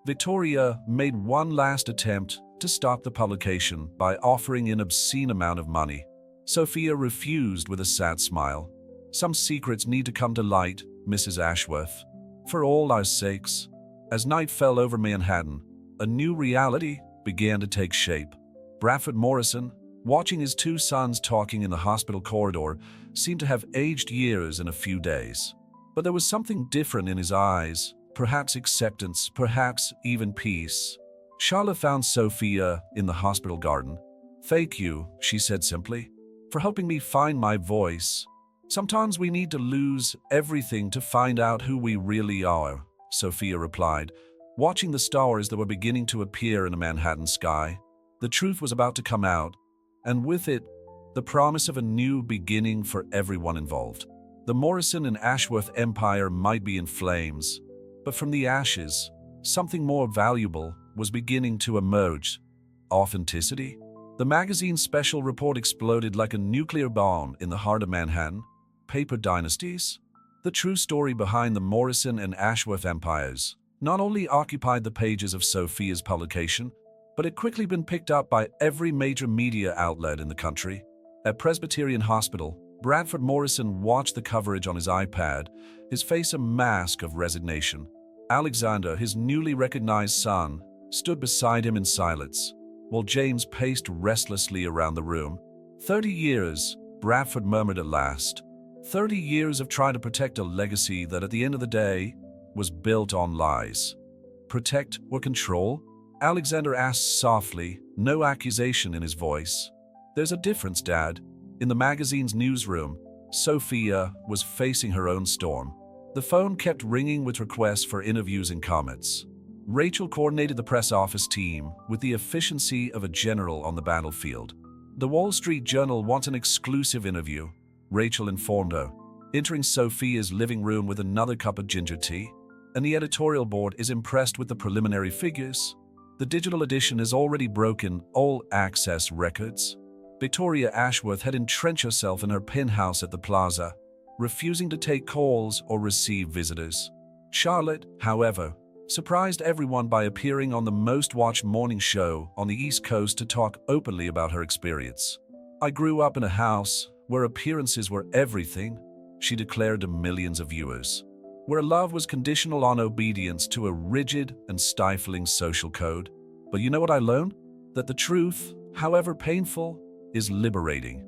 Victoria made one last attempt to stop the publication by offering an obscene amount of money. Sophia refused with a sad smile. "Some secrets need to come to light, Mrs. Ashworth, for all our sakes." As night fell over Manhattan, a new reality began to take shape. Bradford Morrison, watching his two sons talking in the hospital corridor, seemed to have aged years in a few days. But there was something different in his eyes, perhaps acceptance, perhaps even peace. Charlotte found Sophia in the hospital garden. "Thank you," she said simply, "for helping me find my voice. Sometimes we need to lose everything to find out who we really are," Sophia replied, watching the stars that were beginning to appear in the Manhattan sky. The truth was about to come out, and with it, the promise of a new beginning for everyone involved. The Morrison and Ashworth empire might be in flames, but from the ashes, something more valuable was beginning to emerge. Authenticity? The magazine's special report exploded like a nuclear bomb in the heart of Manhattan. Paper dynasties? The true story behind the Morrison and Ashworth empires not only occupied the pages of Sophia's publication, but had quickly been picked up by every major media outlet in the country. At Presbyterian Hospital, Bradford Morrison watched the coverage on his iPad, his face a mask of resignation. Alexander, his newly recognized son, stood beside him in silence, while James paced restlessly around the room. 30 years, Bradford murmured at last. 30 years of trying to protect a legacy that at the end of the day was built on lies. Protect or control? Alexander asked softly, no accusation in his voice. "There's a difference, Dad." In the magazine's newsroom, Sophia was facing her own storm. The phone kept ringing with requests for interviews and comments. Rachel coordinated the press office team with the efficiency of a general on the battlefield. "The Wall Street Journal wants an exclusive interview," Rachel informed her, entering Sophia's living room with another cup of ginger tea. "And the editorial board is impressed with the preliminary figures. The digital edition has already broken all access records." Victoria Ashworth had entrenched herself in her penthouse at the plaza, refusing to take calls or receive visitors. Charlotte, however, surprised everyone by appearing on the most-watched morning show on the East Coast to talk openly about her experience. "I grew up in a house where appearances were everything," she declared to millions of viewers, "where love was conditional on obedience to a rigid and stifling social code. But you know what I learned? That the truth, however painful, is liberating."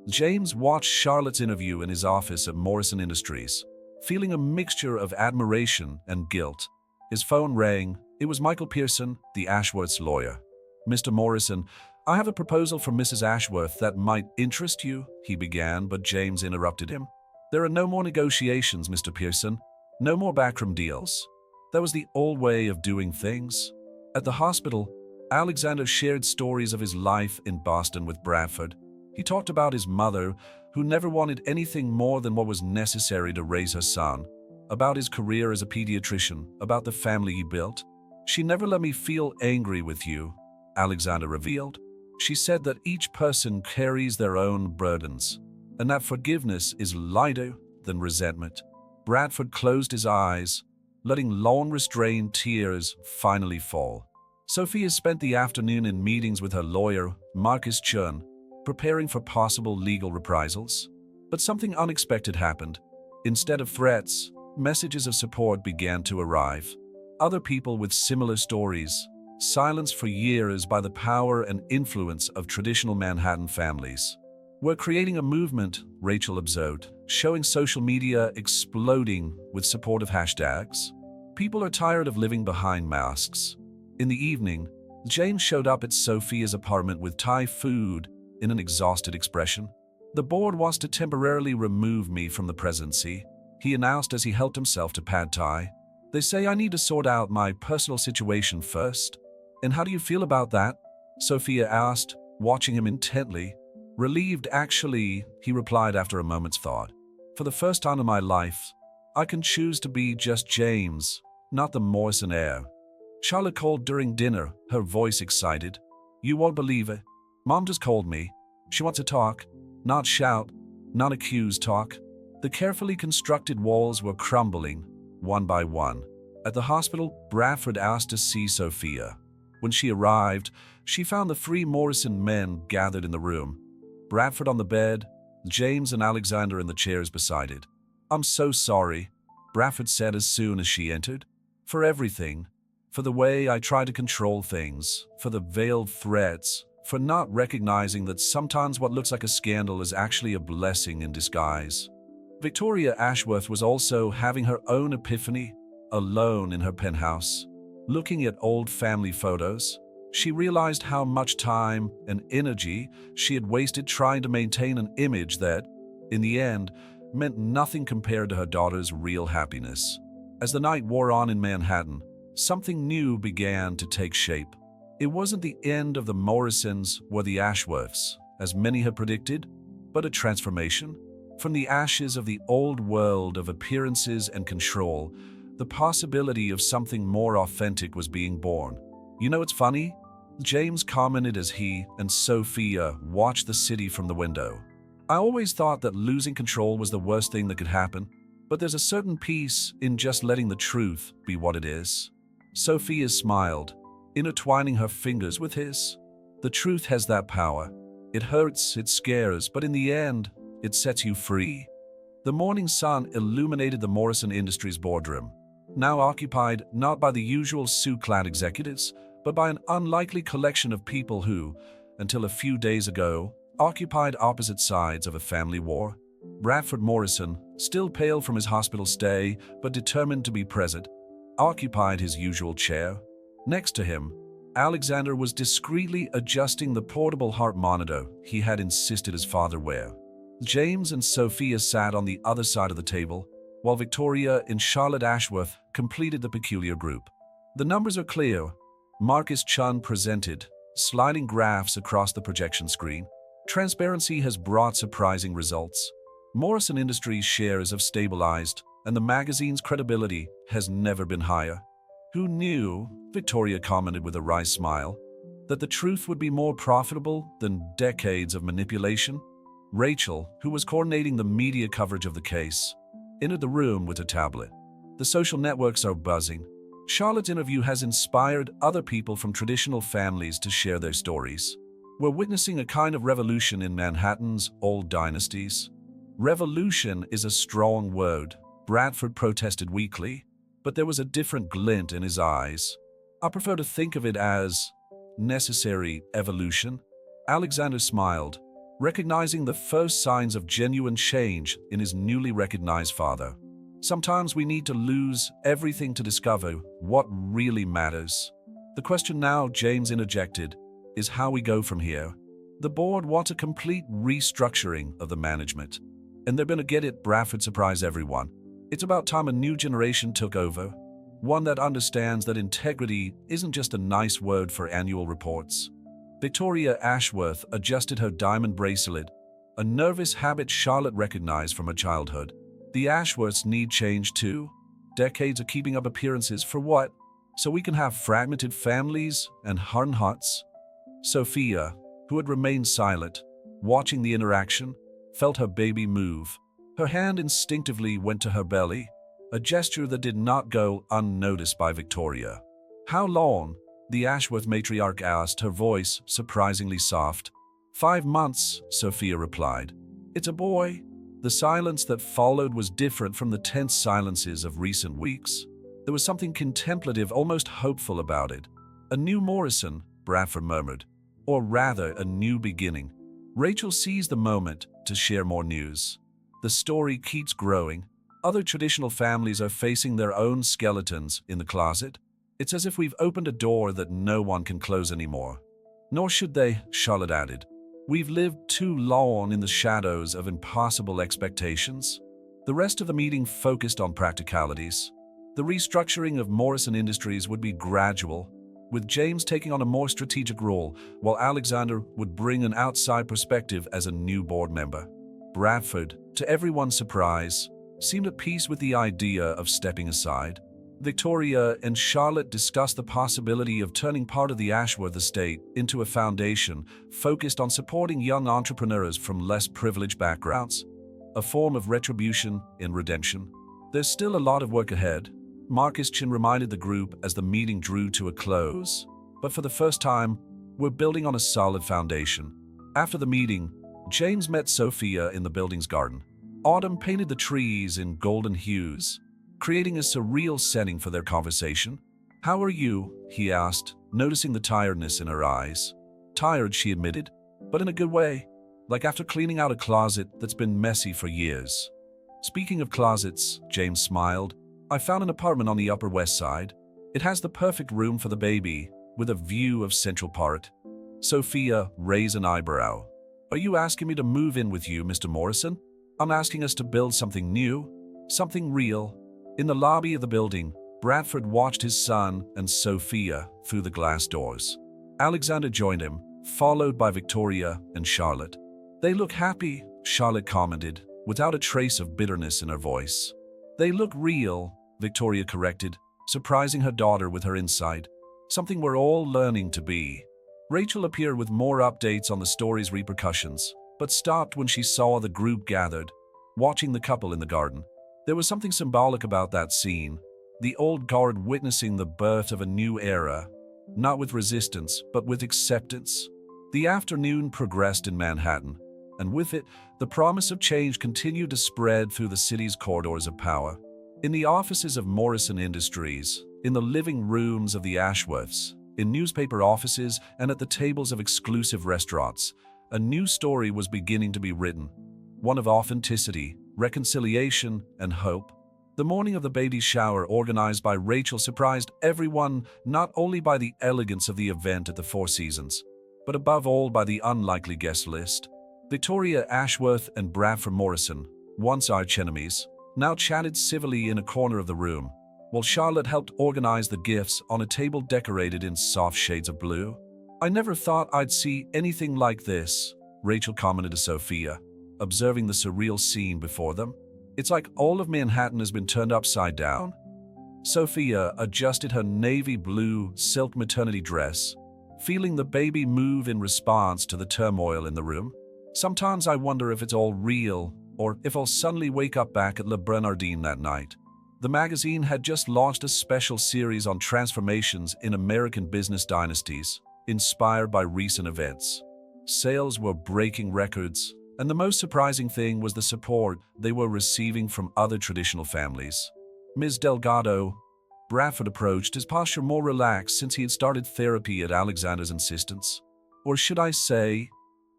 James watched Charlotte's interview in his office at Morrison Industries, feeling a mixture of admiration and guilt. His phone rang. It was Michael Pearson, the Ashworth's lawyer. "Mr. Morrison, "I have a proposal from Mrs. Ashworth that might interest you," he began, but James interrupted him. "There are no more negotiations, Mr. Pearson. No more backroom deals. That was the old way of doing things." At the hospital, Alexander shared stories of his life in Boston with Bradford. He talked about his mother, who never wanted anything more than what was necessary to raise her son, about his career as a pediatrician, about the family he built. "She never let me feel angry with you," Alexander revealed. "She said that each person carries their own burdens, and that forgiveness is lighter than resentment." Bradford closed his eyes, letting long restrained tears finally fall. Sophia spent the afternoon in meetings with her lawyer, Marcus Chun, preparing for possible legal reprisals. But something unexpected happened. Instead of threats, messages of support began to arrive. Other people with similar stories, silenced for years by the power and influence of traditional Manhattan families. "We're creating a movement," Rachel observed, showing social media exploding with supportive hashtags. "People are tired of living behind masks." In the evening, James showed up at Sophia's apartment with Thai food in an exhausted expression. "The board wants to temporarily remove me from the presidency," he announced as he helped himself to pad Thai. "They say I need to sort out my personal situation first." "And how do you feel about that?" Sophia asked, watching him intently. "Relieved, actually," he replied after a moment's thought. "For the first time in my life, I can choose to be just James, not the Morrison heir." Charlotte called during dinner, her voice excited. "You won't believe it. Mom just called me. She wants to talk, not shout, not accuse talk." The carefully constructed walls were crumbling, one by one. At the hospital, Bradford asked to see Sophia. When she arrived, she found the three Morrison men gathered in the room. Bradford on the bed, James and Alexander in the chairs beside it. "I'm so sorry," Bradford said as soon as she entered. "For everything. For the way I try to control things. For the veiled threats. For not recognizing that sometimes what looks like a scandal is actually a blessing in disguise." Victoria Ashworth was also having her own epiphany, alone in her penthouse. Looking at old family photos, she realized how much time and energy she had wasted trying to maintain an image that, in the end, meant nothing compared to her daughter's real happiness. As the night wore on in Manhattan, something new began to take shape. It wasn't the end of the Morrisons or the Ashworths, as many had predicted, but a transformation. From the ashes of the old world of appearances and control, the possibility of something more authentic was being born. "You know, it's funny," James commented as he and Sophia watched the city from the window. "I always thought that losing control was the worst thing that could happen, but there's a certain peace in just letting the truth be what it is." Sophia smiled, intertwining her fingers with his. "The truth has that power. It hurts, it scares, but in the end, it sets you free." The morning sun illuminated the Morrison Industries boardroom, now occupied not by the usual suit-clad executives, but by an unlikely collection of people who, until a few days ago, occupied opposite sides of a family war. Bradford Morrison, still pale from his hospital stay but determined to be present, occupied his usual chair. Next to him, Alexander was discreetly adjusting the portable heart monitor he had insisted his father wear. James and Sophia sat on the other side of the table, while Victoria and Charlotte Ashworth completed the peculiar group. "The numbers are clear," Marcus Chun presented, sliding graphs across the projection screen. "Transparency has brought surprising results. Morrison Industries shares have stabilized, and the magazine's credibility has never been higher." "Who knew," Victoria commented with a wry smile, "that the truth would be more profitable than decades of manipulation?" Rachel, who was coordinating the media coverage of the case, entered the room with a tablet. "The social networks are buzzing. Charlotte's interview has inspired other people from traditional families to share their stories. We're witnessing a kind of revolution in Manhattan's old dynasties." "Revolution is a strong word," Bradford protested weakly, but there was a different glint in his eyes. "I prefer to think of it as necessary evolution." Alexander smiled, recognizing the first signs of genuine change in his newly recognized father. "Sometimes we need to lose everything to discover what really matters." "The question now," James interjected, is how we go from here. The board wants a complete restructuring of the management. And they're gonna get it, Bradford surprised everyone. It's about time a new generation took over. One that understands that integrity isn't just a nice word for annual reports. Victoria Ashworth adjusted her diamond bracelet, a nervous habit Charlotte recognized from her childhood. The Ashworths need change too. Decades of keeping up appearances for what? So we can have fragmented families and hardened hearts? Sophia, who had remained silent, watching the interaction, felt her baby move. Her hand instinctively went to her belly, a gesture that did not go unnoticed by Victoria. "How long?" the Ashworth matriarch asked, her voice surprisingly soft. "5 months," Sophia replied. "It's a boy." The silence that followed was different from the tense silences of recent weeks. There was something contemplative, almost hopeful about it. "A new Morrison," Bradford murmured. "Or rather, a new beginning." Rachel seized the moment to share more news. The story keeps growing. Other traditional families are facing their own skeletons in the closet. It's as if we've opened a door that no one can close anymore. Nor should they, Charlotte added. We've lived too long in the shadows of impossible expectations. The rest of the meeting focused on practicalities. The restructuring of Morrison Industries would be gradual, with James taking on a more strategic role, while Alexander would bring an outside perspective as a new board member. Bradford, to everyone's surprise, seemed at peace with the idea of stepping aside. Victoria and Charlotte discussed the possibility of turning part of the Ashworth estate into a foundation focused on supporting young entrepreneurs from less privileged backgrounds, a form of retribution in redemption. There's still a lot of work ahead, Marcus Chin reminded the group as the meeting drew to a close. But for the first time, we're building on a solid foundation. After the meeting, James met Sophia in the building's garden. Autumn painted the trees in golden hues, creating a surreal setting for their conversation. "How are you?" he asked, noticing the tiredness in her eyes. "Tired," she admitted, "but in a good way, like after cleaning out a closet that's been messy for years." "Speaking of closets," James smiled, "I found an apartment on the Upper West Side. It has the perfect room for the baby, with a view of Central Park." Sophia raised an eyebrow. "Are you asking me to move in with you, Mr. Morrison?" "I'm asking us to build something new, something real." In the lobby of the building, Bradford watched his son and Sophia through the glass doors. Alexander joined him, followed by Victoria and Charlotte. "They look happy," Charlotte commented, without a trace of bitterness in her voice. "They look real," Victoria corrected, surprising her daughter with her insight. "Something we're all learning to be." Rachel appeared with more updates on the story's repercussions, but stopped when she saw the group gathered, watching the couple in the garden. There was something symbolic about that scene, the old guard witnessing the birth of a new era, not with resistance, but with acceptance. The afternoon progressed in Manhattan, and with it, the promise of change continued to spread through the city's corridors of power. In the offices of Morrison Industries, in the living rooms of the Ashworths, in newspaper offices, and at the tables of exclusive restaurants, a new story was beginning to be written, one of authenticity, reconciliation, and hope. The morning of the baby shower organized by Rachel surprised everyone not only by the elegance of the event at the Four Seasons, but above all by the unlikely guest list. Victoria Ashworth and Bradford Morrison, once archenemies, now chatted civilly in a corner of the room, while Charlotte helped organize the gifts on a table decorated in soft shades of blue. "I never thought I'd see anything like this," Rachel commented to Sophia, observing the surreal scene before them. "It's like all of Manhattan has been turned upside down." Sophia adjusted her navy blue silk maternity dress, feeling the baby move in response to the turmoil in the room. "Sometimes I wonder if it's all real, or if I'll suddenly wake up back at Le Bernardin that night." The magazine had just launched a special series on transformations in American business dynasties, inspired by recent events. Sales were breaking records, and the most surprising thing was the support they were receiving from other traditional families. "Ms. Delgado," Bradford approached, his posture more relaxed since he had started therapy at Alexander's insistence. "Or should I say,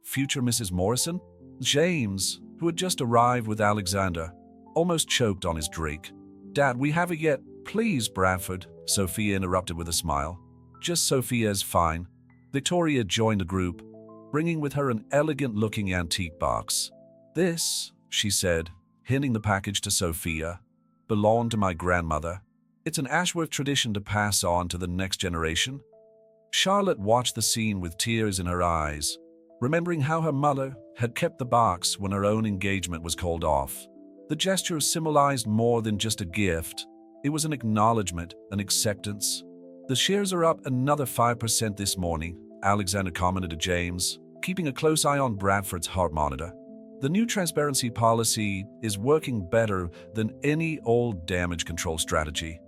future Mrs. Morrison?" James, who had just arrived with Alexander, almost choked on his drink. "Dad, we haven't yet." "Please, Bradford," Sophia interrupted with a smile. "Just Sophia's fine." Victoria joined the group, bringing with her an elegant-looking antique box. "This," she said, handing the package to Sophia, "belonged to my grandmother. It's an Ashworth tradition to pass on to the next generation." Charlotte watched the scene with tears in her eyes, remembering how her mother had kept the box when her own engagement was called off. The gesture symbolized more than just a gift. It was an acknowledgement, an acceptance. "The shares are up another 5% this morning," Alexander commented to James, keeping a close eye on Bradford's heart monitor. "The new transparency policy is working better than any old damage control strategy."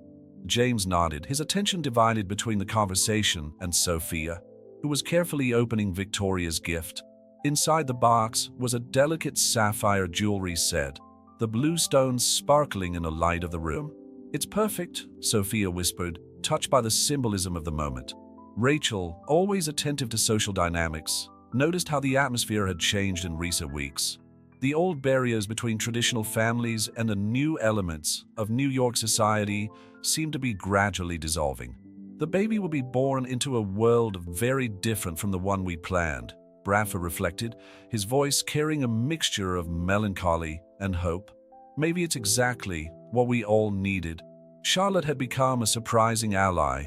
James nodded, his attention divided between the conversation and Sophia, who was carefully opening Victoria's gift. Inside the box was a delicate sapphire jewelry set, the blue stones sparkling in the light of the room. "It's perfect," Sophia whispered, touched by the symbolism of the moment. Rachel, always attentive to social dynamics, noticed how the atmosphere had changed in recent weeks. The old barriers between traditional families and the new elements of New York society seemed to be gradually dissolving. "The baby will be born into a world very different from the one we planned," Bradford reflected, his voice carrying a mixture of melancholy and hope. "Maybe it's exactly what we all needed." Charlotte had become a surprising ally,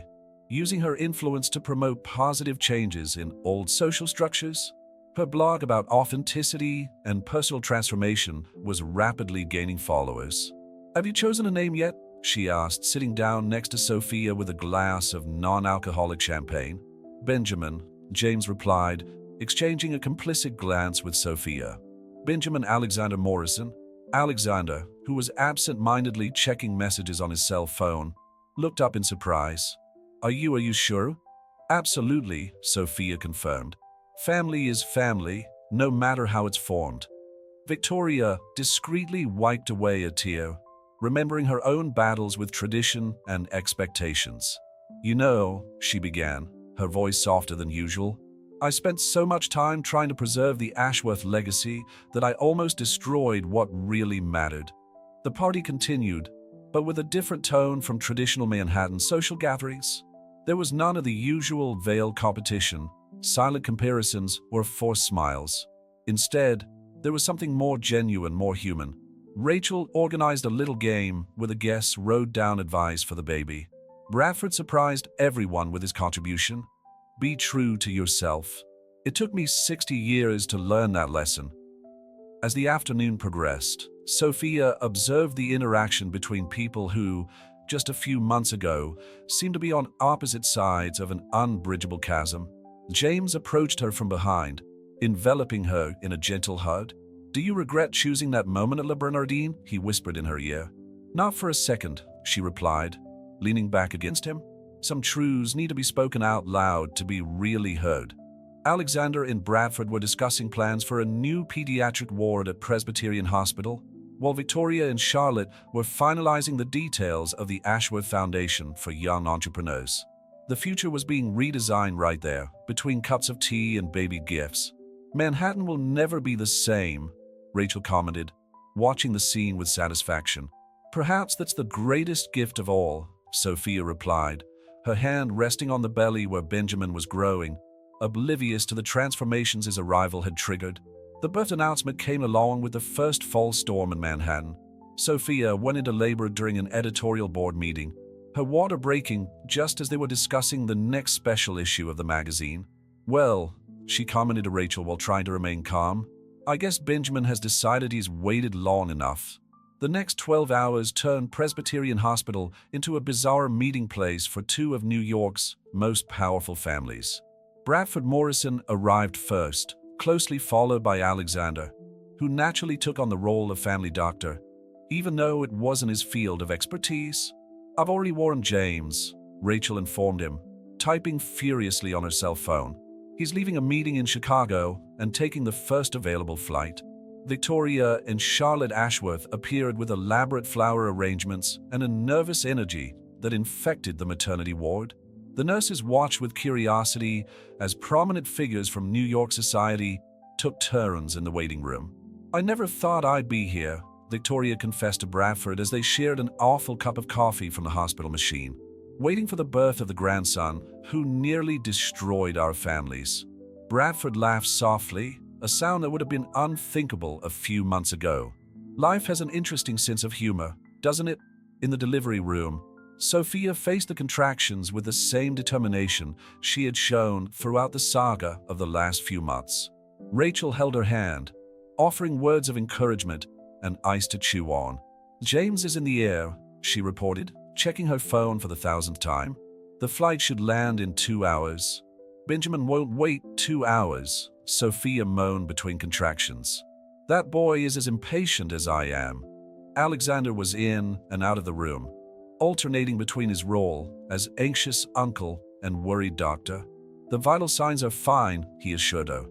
using her influence to promote positive changes in old social structures. Her blog about authenticity and personal transformation was rapidly gaining followers. "Have you chosen a name yet?" she asked, sitting down next to Sophia with a glass of non-alcoholic champagne. "Benjamin," James replied, exchanging a complicit glance with Sophia. "Benjamin Alexander Morrison." Alexander, who was absent-mindedly checking messages on his cell phone, looked up in surprise. Are you sure?" "Absolutely," Sophia confirmed. "Family is family, no matter how it's formed." Victoria discreetly wiped away a tear, remembering her own battles with tradition and expectations. "You know," she began, her voice softer than usual, "I spent so much time trying to preserve the Ashworth legacy that I almost destroyed what really mattered." The party continued, but with a different tone from traditional Manhattan social gatherings. There was none of the usual veiled competition, silent comparisons, or forced smiles. Instead, there was something more genuine, more human. Rachel organized a little game where the guests wrote down advice for the baby. Bradford surprised everyone with his contribution. "Be true to yourself." It took me 60 years to learn that lesson. As the afternoon progressed, Sophia observed the interaction between people who, just a few months ago, seemed to be on opposite sides of an unbridgeable chasm. James approached her from behind, enveloping her in a gentle hug. "Do you regret choosing that moment at Le Bernardin?" he whispered in her ear. "Not for a second," she replied, leaning back against him. "Some truths need to be spoken out loud to be really heard." Alexander and Bradford were discussing plans for a new pediatric ward at Presbyterian Hospital, while Victoria and Charlotte were finalizing the details of the Ashworth Foundation for Young Entrepreneurs. The future was being redesigned right there, between cups of tea and baby gifts. "Manhattan will never be the same," Rachel commented, watching the scene with satisfaction. "Perhaps that's the greatest gift of all," Sophia replied, her hand resting on the belly where Benjamin was growing, oblivious to the transformations his arrival had triggered. The birth announcement came along with the first fall storm in Manhattan. Sophia went into labor during an editorial board meeting, her water breaking just as they were discussing the next special issue of the magazine. "Well," she commented to Rachel while trying to remain calm, "I guess Benjamin has decided he's waited long enough." The next 12 hours turned Presbyterian Hospital into a bizarre meeting place for two of New York's most powerful families. Bradford Morrison arrived first, closely followed by Alexander, who naturally took on the role of family doctor, even though it wasn't his field of expertise. "I've already warned James," Rachel informed him, typing furiously on her cell phone. "He's leaving a meeting in Chicago and taking the first available flight." Victoria and Charlotte Ashworth appeared with elaborate flower arrangements and a nervous energy that infected the maternity ward. The nurses watched with curiosity as prominent figures from New York society took turns in the waiting room. "I never thought I'd be here," Victoria confessed to Bradford as they shared an awful cup of coffee from the hospital machine. waiting for the birth of the grandson who nearly destroyed our families. Bradford laughed softly, a sound that would have been unthinkable a few months ago. Life has an interesting sense of humor, doesn't it? In the delivery room, Sophia faced the contractions with the same determination she had shown throughout the saga of the last few months. Rachel held her hand, offering words of encouragement and ice to chew on. "James is in the air," she reported, checking her phone for the 1,000th time. "The flight should land in 2 hours." "Benjamin won't wait 2 hours," Sophia moaned between contractions. "That boy is as impatient as I am." Alexander was in and out of the room, alternating between his role as anxious uncle and worried doctor. "The vital signs are fine," he assured her.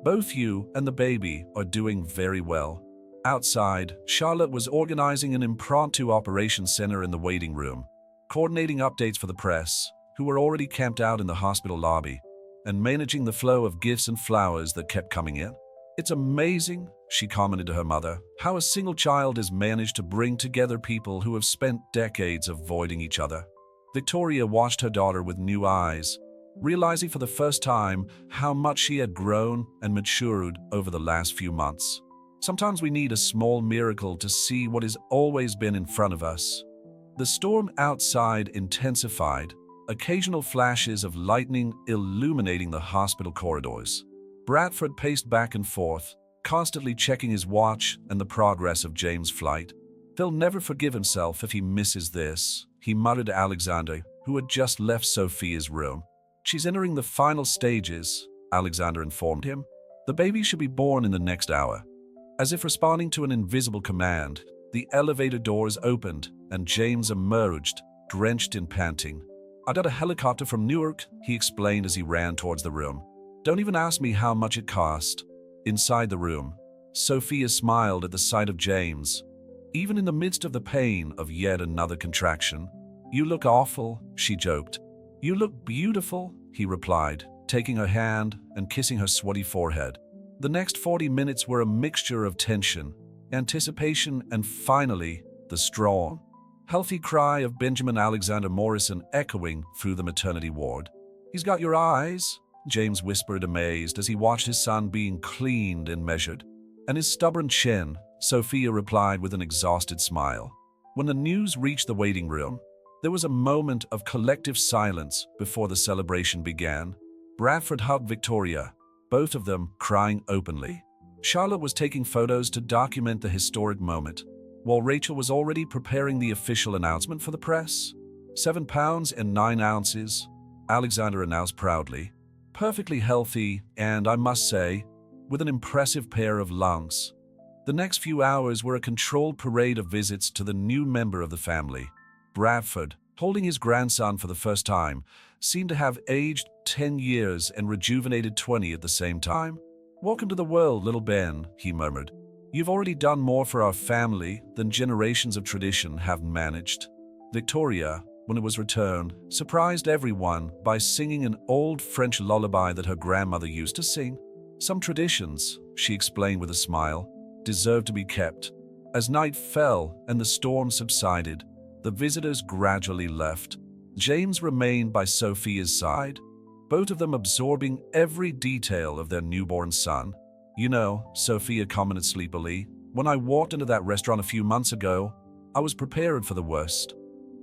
"Both you and the baby are doing very well." Outside, Charlotte was organizing an impromptu operations center in the waiting room, coordinating updates for the press, who were already camped out in the hospital lobby, and managing the flow of gifts and flowers that kept coming in. "It's amazing," she commented to her mother, "how a single child has managed to bring together people who have spent decades avoiding each other." Victoria watched her daughter with new eyes, realizing for the first time how much she had grown and matured over the last few months. Sometimes we need a small miracle to see what has always been in front of us. The storm outside intensified, occasional flashes of lightning illuminating the hospital corridors. Bradford paced back and forth, constantly checking his watch and the progress of James' flight. "He'll never forgive himself if he misses this," he muttered to Alexander, who had just left Sophia's room. "She's entering the final stages," Alexander informed him. "The baby should be born in the next hour." As if responding to an invisible command, the elevator doors opened and James emerged, drenched in panting. "I got a helicopter from Newark," he explained as he ran towards the room. "Don't even ask me how much it cost." Inside the room, Sophia smiled at the sight of James, even in the midst of the pain of yet another contraction. "You look awful," she joked. "You look beautiful," he replied, taking her hand and kissing her sweaty forehead. The next 40 minutes were a mixture of tension, anticipation, and finally, the strong, healthy cry of Benjamin Alexander Morrison echoing through the maternity ward. "He's got your eyes," James whispered, amazed, as he watched his son being cleaned and measured. "And his stubborn chin," Sophia replied with an exhausted smile. When the news reached the waiting room, there was a moment of collective silence before the celebration began. Bradford hugged Victoria, both of them crying openly. Charlotte was taking photos to document the historic moment, while Rachel was already preparing the official announcement for the press. 7 pounds and 9 ounces, Alexander announced proudly. Perfectly healthy and, I must say, with an impressive pair of lungs. The next few hours were a controlled parade of visits to the new member of the family. Bradford, holding his grandson for the first time, seemed to have aged 10 years and rejuvenated 20 at the same time. "Welcome to the world, little Ben," he murmured. "You've already done more for our family than generations of tradition have managed." Victoria, when it was returned, surprised everyone by singing an old French lullaby that her grandmother used to sing. "Some traditions," she explained with a smile, "deserve to be kept." As night fell and the storm subsided, the visitors gradually left. James remained by Sophia's side, both of them absorbing every detail of their newborn son. "You know," Sophia commented sleepily, "when I walked into that restaurant a few months ago, I was prepared for the worst."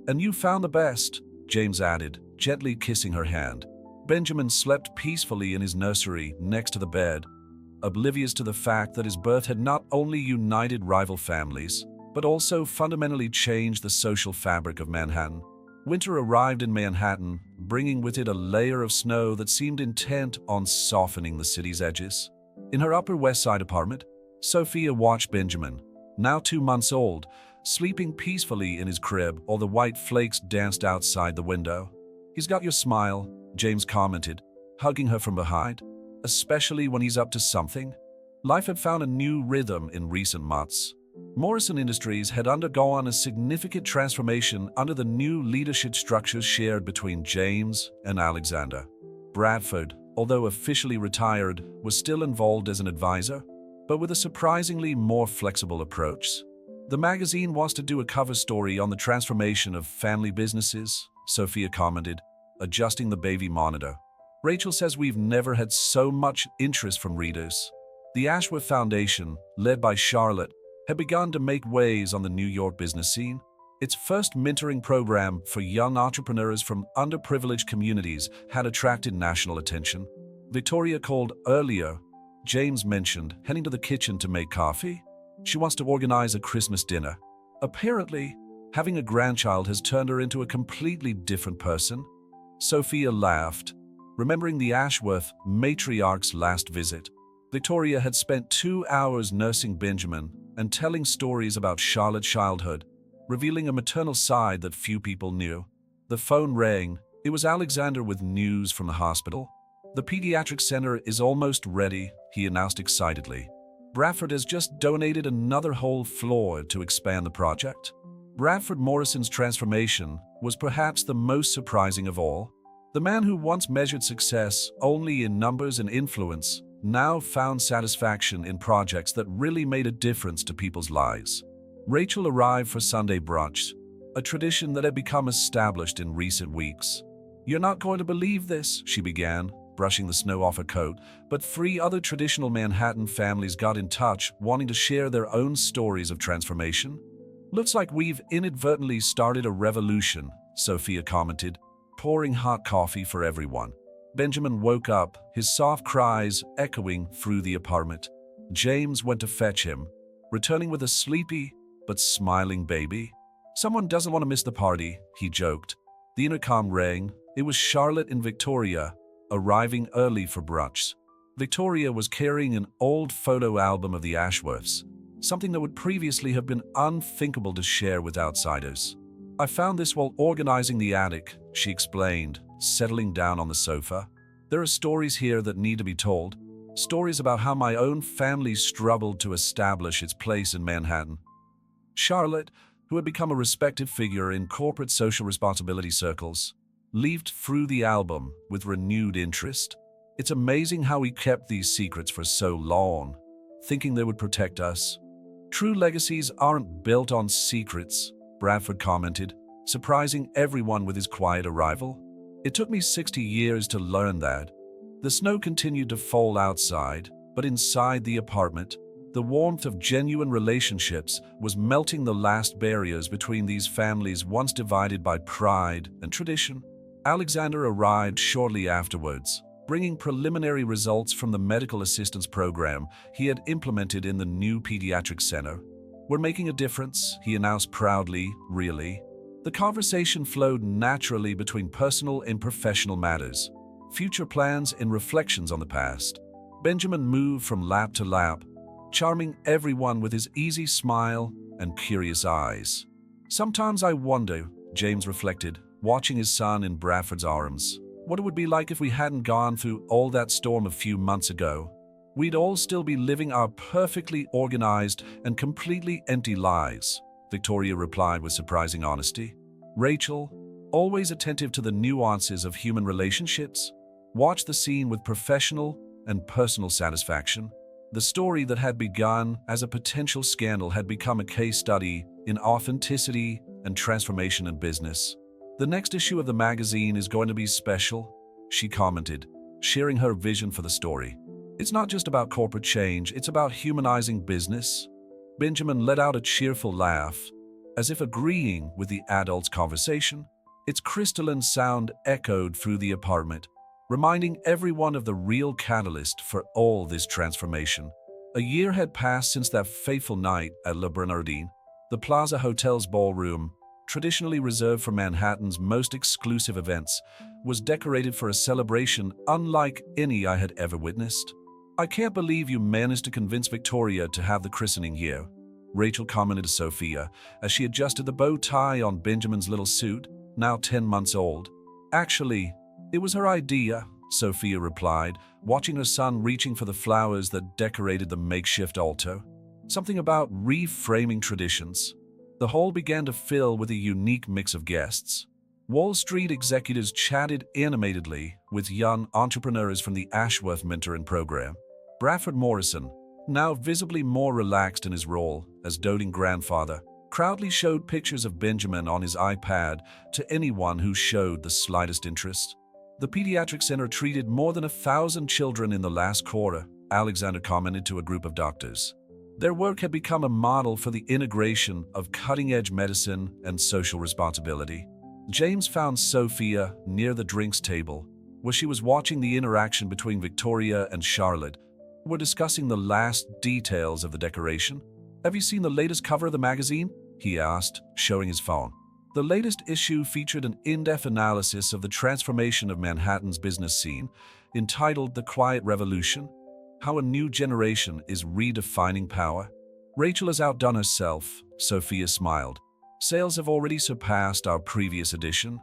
"And you found the best," James added, gently kissing her hand. Benjamin slept peacefully in his nursery next to the bed, oblivious to the fact that his birth had not only united rival families, but also fundamentally changed the social fabric of Manhattan. Winter arrived in Manhattan, bringing with it a layer of snow that seemed intent on softening the city's edges. In her Upper West Side apartment, Sophia watched Benjamin, now 2 months old, sleeping peacefully in his crib while the white flakes danced outside the window. "He's got your smile," James commented, hugging her from behind, "especially when he's up to something." Life had found a new rhythm in recent months. Morrison Industries had undergone a significant transformation under the new leadership structures shared between James and Alexander. Bradford, although officially retired, was still involved as an advisor, but with a surprisingly more flexible approach. The magazine wants to do a cover story on the transformation of family businesses, Sophia commented, adjusting the baby monitor. Rachel says we've never had so much interest from readers. The Ashworth Foundation, led by Charlotte, had begun to make waves on the New York business scene. Its first mentoring program for young entrepreneurs from underprivileged communities had attracted national attention. Victoria called earlier. James mentioned heading to the kitchen to make coffee. She wants to organize a Christmas dinner. Apparently, having a grandchild has turned her into a completely different person. Sophia laughed, remembering the Ashworth matriarch's last visit. Victoria had spent 2 hours nursing Benjamin and telling stories about Charlotte's childhood, revealing a maternal side that few people knew. The phone rang. It was Alexander with news from the hospital. The pediatric center is almost ready, he announced excitedly. Bradford has just donated another whole floor to expand the project. Bradford Morrison's transformation was perhaps the most surprising of all. The man who once measured success only in numbers and influence now found satisfaction in projects that really made a difference to people's lives. Rachel arrived for Sunday brunch, a tradition that had become established in recent weeks. "You're not going to believe this," she began, brushing the snow off her coat, but 3 other traditional Manhattan families got in touch, wanting to share their own stories of transformation. "Looks like we've inadvertently started a revolution," Sophia commented, pouring hot coffee for everyone. Benjamin woke up, his soft cries echoing through the apartment. James went to fetch him, returning with a sleepy but smiling baby. "Someone doesn't want to miss the party," he joked. The intercom rang. It was Charlotte and Victoria, arriving early for brunch. Victoria was carrying an old photo album of the Ashworths, something that would previously have been unthinkable to share with outsiders. "I found this while organizing the attic," she explained, settling down on the sofa. "There are stories here that need to be told, stories about how my own family struggled to establish its place in Manhattan." Charlotte, who had become a respected figure in corporate social responsibility circles, leafed through the album with renewed interest. "It's amazing how we kept these secrets for so long, thinking they would protect us." "True legacies aren't built on secrets," Bradford commented, surprising everyone with his quiet arrival. "It took me 60 years to learn that." The snow continued to fall outside, but inside the apartment, the warmth of genuine relationships was melting the last barriers between these families once divided by pride and tradition. Alexander arrived shortly afterwards, bringing preliminary results from the medical assistance program he had implemented in the new pediatric center. "We're making a difference," he announced proudly, really. The conversation flowed naturally between personal and professional matters, future plans and reflections on the past. Benjamin moved from lap to lap, charming everyone with his easy smile and curious eyes. "Sometimes I wonder," James reflected, watching his son in Bradford's arms, "what it would be like if we hadn't gone through all that storm a few months ago. We'd all still be living our perfectly organized and completely empty lives," Victoria replied with surprising honesty. Rachel, always attentive to the nuances of human relationships, watched the scene with professional and personal satisfaction. The story that had begun as a potential scandal had become a case study in authenticity and transformation in business. "The next issue of the magazine is going to be special," she commented, sharing her vision for the story. "It's not just about corporate change, it's about humanizing business." Benjamin let out a cheerful laugh, as if agreeing with the adults' conversation. Its crystalline sound echoed through the apartment, reminding everyone of the real catalyst for all this transformation. A year had passed since that fateful night at Le Bernardin. The Plaza Hotel's ballroom, traditionally reserved for Manhattan's most exclusive events, was decorated for a celebration unlike any I had ever witnessed. "I can't believe you managed to convince Victoria to have the christening here," Rachel commented to Sophia as she adjusted the bow tie on Benjamin's little suit, now 10 months old. "Actually, it was her idea," Sophia replied, watching her son reaching for the flowers that decorated the makeshift altar. Something about reframing traditions. The hall began to fill with a unique mix of guests. Wall Street executives chatted animatedly with young entrepreneurs from the Ashworth mentoring program. Bradford Morrison, now visibly more relaxed in his role as doting grandfather, proudly showed pictures of Benjamin on his iPad to anyone who showed the slightest interest. The pediatric center treated more than 1,000 children in the last quarter, Alexander commented to a group of doctors. Their work had become a model for the integration of cutting-edge medicine and social responsibility. James found Sophia near the drinks table, where she was watching the interaction between Victoria and Charlotte. We're discussing the last details of the decoration. "Have you seen the latest cover of the magazine?" he asked, showing his phone. The latest issue featured an in-depth analysis of the transformation of Manhattan's business scene, entitled The Quiet Revolution: How a New Generation is Redefining Power. "Rachel has outdone herself," Sophia smiled. "Sales have already surpassed our previous edition."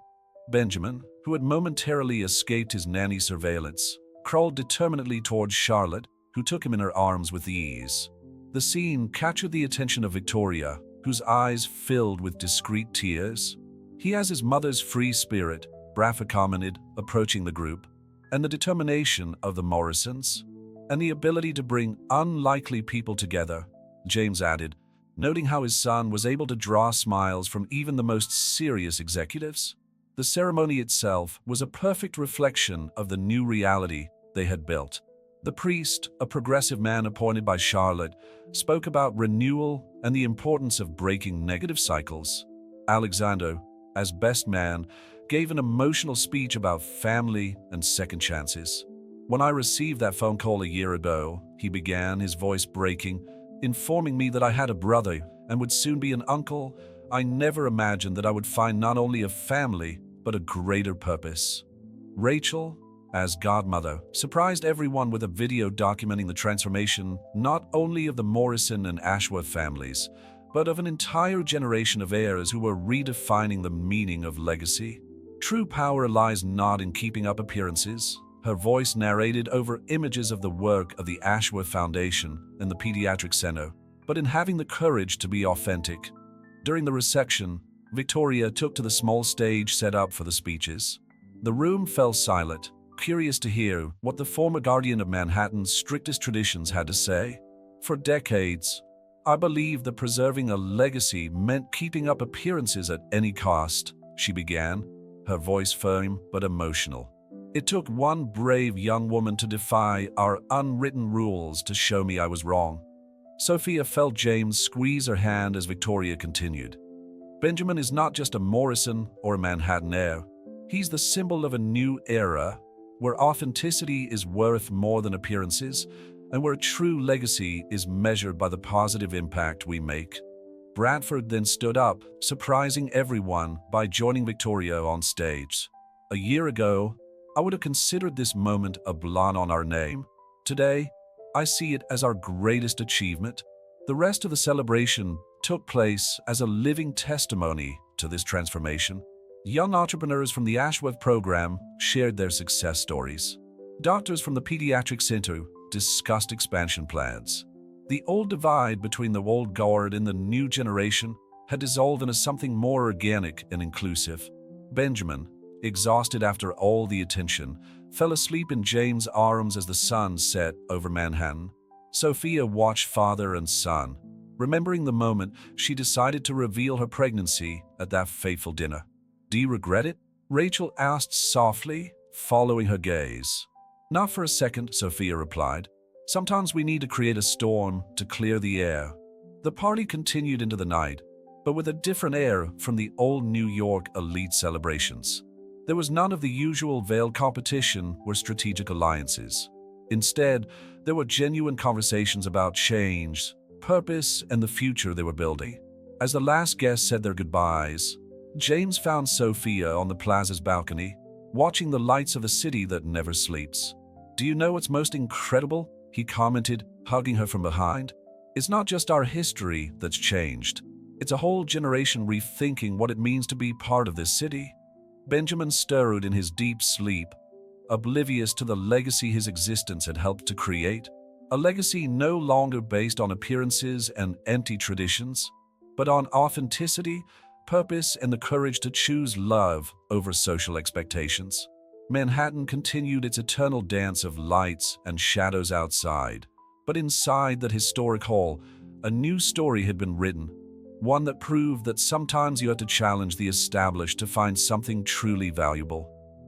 Benjamin, who had momentarily escaped his nanny surveillance, crawled determinedly towards Charlotte, who took him in her arms with ease. The scene captured the attention of Victoria, whose eyes filled with discreet tears. "He has his mother's free spirit," Bradford commented, approaching the group, "and the determination of the Morrisons, and the ability to bring unlikely people together," James added, noting how his son was able to draw smiles from even the most serious executives. The ceremony itself was a perfect reflection of the new reality they had built. The priest, a progressive man appointed by Charlotte, spoke about renewal and the importance of breaking negative cycles. Alexander, as best man, gave an emotional speech about family and second chances. "When I received that phone call a year ago," he began, his voice breaking, "informing me that I had a brother and would soon be an uncle, I never imagined that I would find not only a family, but a greater purpose." Rachel, as godmother, surprised everyone with a video documenting the transformation not only of the Morrison and Ashworth families, but of an entire generation of heirs who were redefining the meaning of legacy. "True power lies not in keeping up appearances," her voice narrated over images of the work of the Ashworth Foundation and the Pediatric Center, "but in having the courage to be authentic." During the reception, Victoria took to the small stage set up for the speeches. The room fell silent, curious to hear what the former guardian of Manhattan's strictest traditions had to say. "For decades, I believed that preserving a legacy meant keeping up appearances at any cost," she began, her voice firm but emotional. "It took one brave young woman to defy our unwritten rules to show me I was wrong." Sophia felt James squeeze her hand as Victoria continued. "Benjamin is not just a Morrison or a Manhattan heir. He's the symbol of a new era, where authenticity is worth more than appearances, and where true legacy is measured by the positive impact we make." Bradford then stood up, surprising everyone by joining Victoria on stage. "A year ago, I would have considered this moment a blot on our name. Today, I see it as our greatest achievement." The rest of the celebration took place as a living testimony to this transformation. Young entrepreneurs from the Ashworth program shared their success stories. Doctors from the Pediatric Center discussed expansion plans. The old divide between the old guard and the new generation had dissolved into something more organic and inclusive. Benjamin, exhausted after all the attention, fell asleep in James' arms as the sun set over Manhattan. Sophia watched father and son. Remembering the moment, she decided to reveal her pregnancy at that fateful dinner. "Do you regret it?" Rachel asked softly, following her gaze. "Not for a second," Sophia replied. "Sometimes we need to create a storm to clear the air." The party continued into the night, but with a different air from the old New York elite celebrations. There was none of the usual veiled competition or strategic alliances. Instead, there were genuine conversations about change, purpose, and the future they were building. As the last guests said their goodbyes, James found Sophia on the plaza's balcony, watching the lights of a city that never sleeps. "Do you know what's most incredible?" he commented, hugging her from behind. "It's not just our history that's changed. It's a whole generation rethinking what it means to be part of this city." Benjamin stirred in his deep sleep, oblivious to the legacy his existence had helped to create. A legacy no longer based on appearances and empty traditions, but on authenticity, purpose, and the courage to choose love over social expectations. Manhattan continued its eternal dance of lights and shadows outside, but inside that historic hall, a new story had been written. one that proved that sometimes you have to challenge the established to find something truly valuable.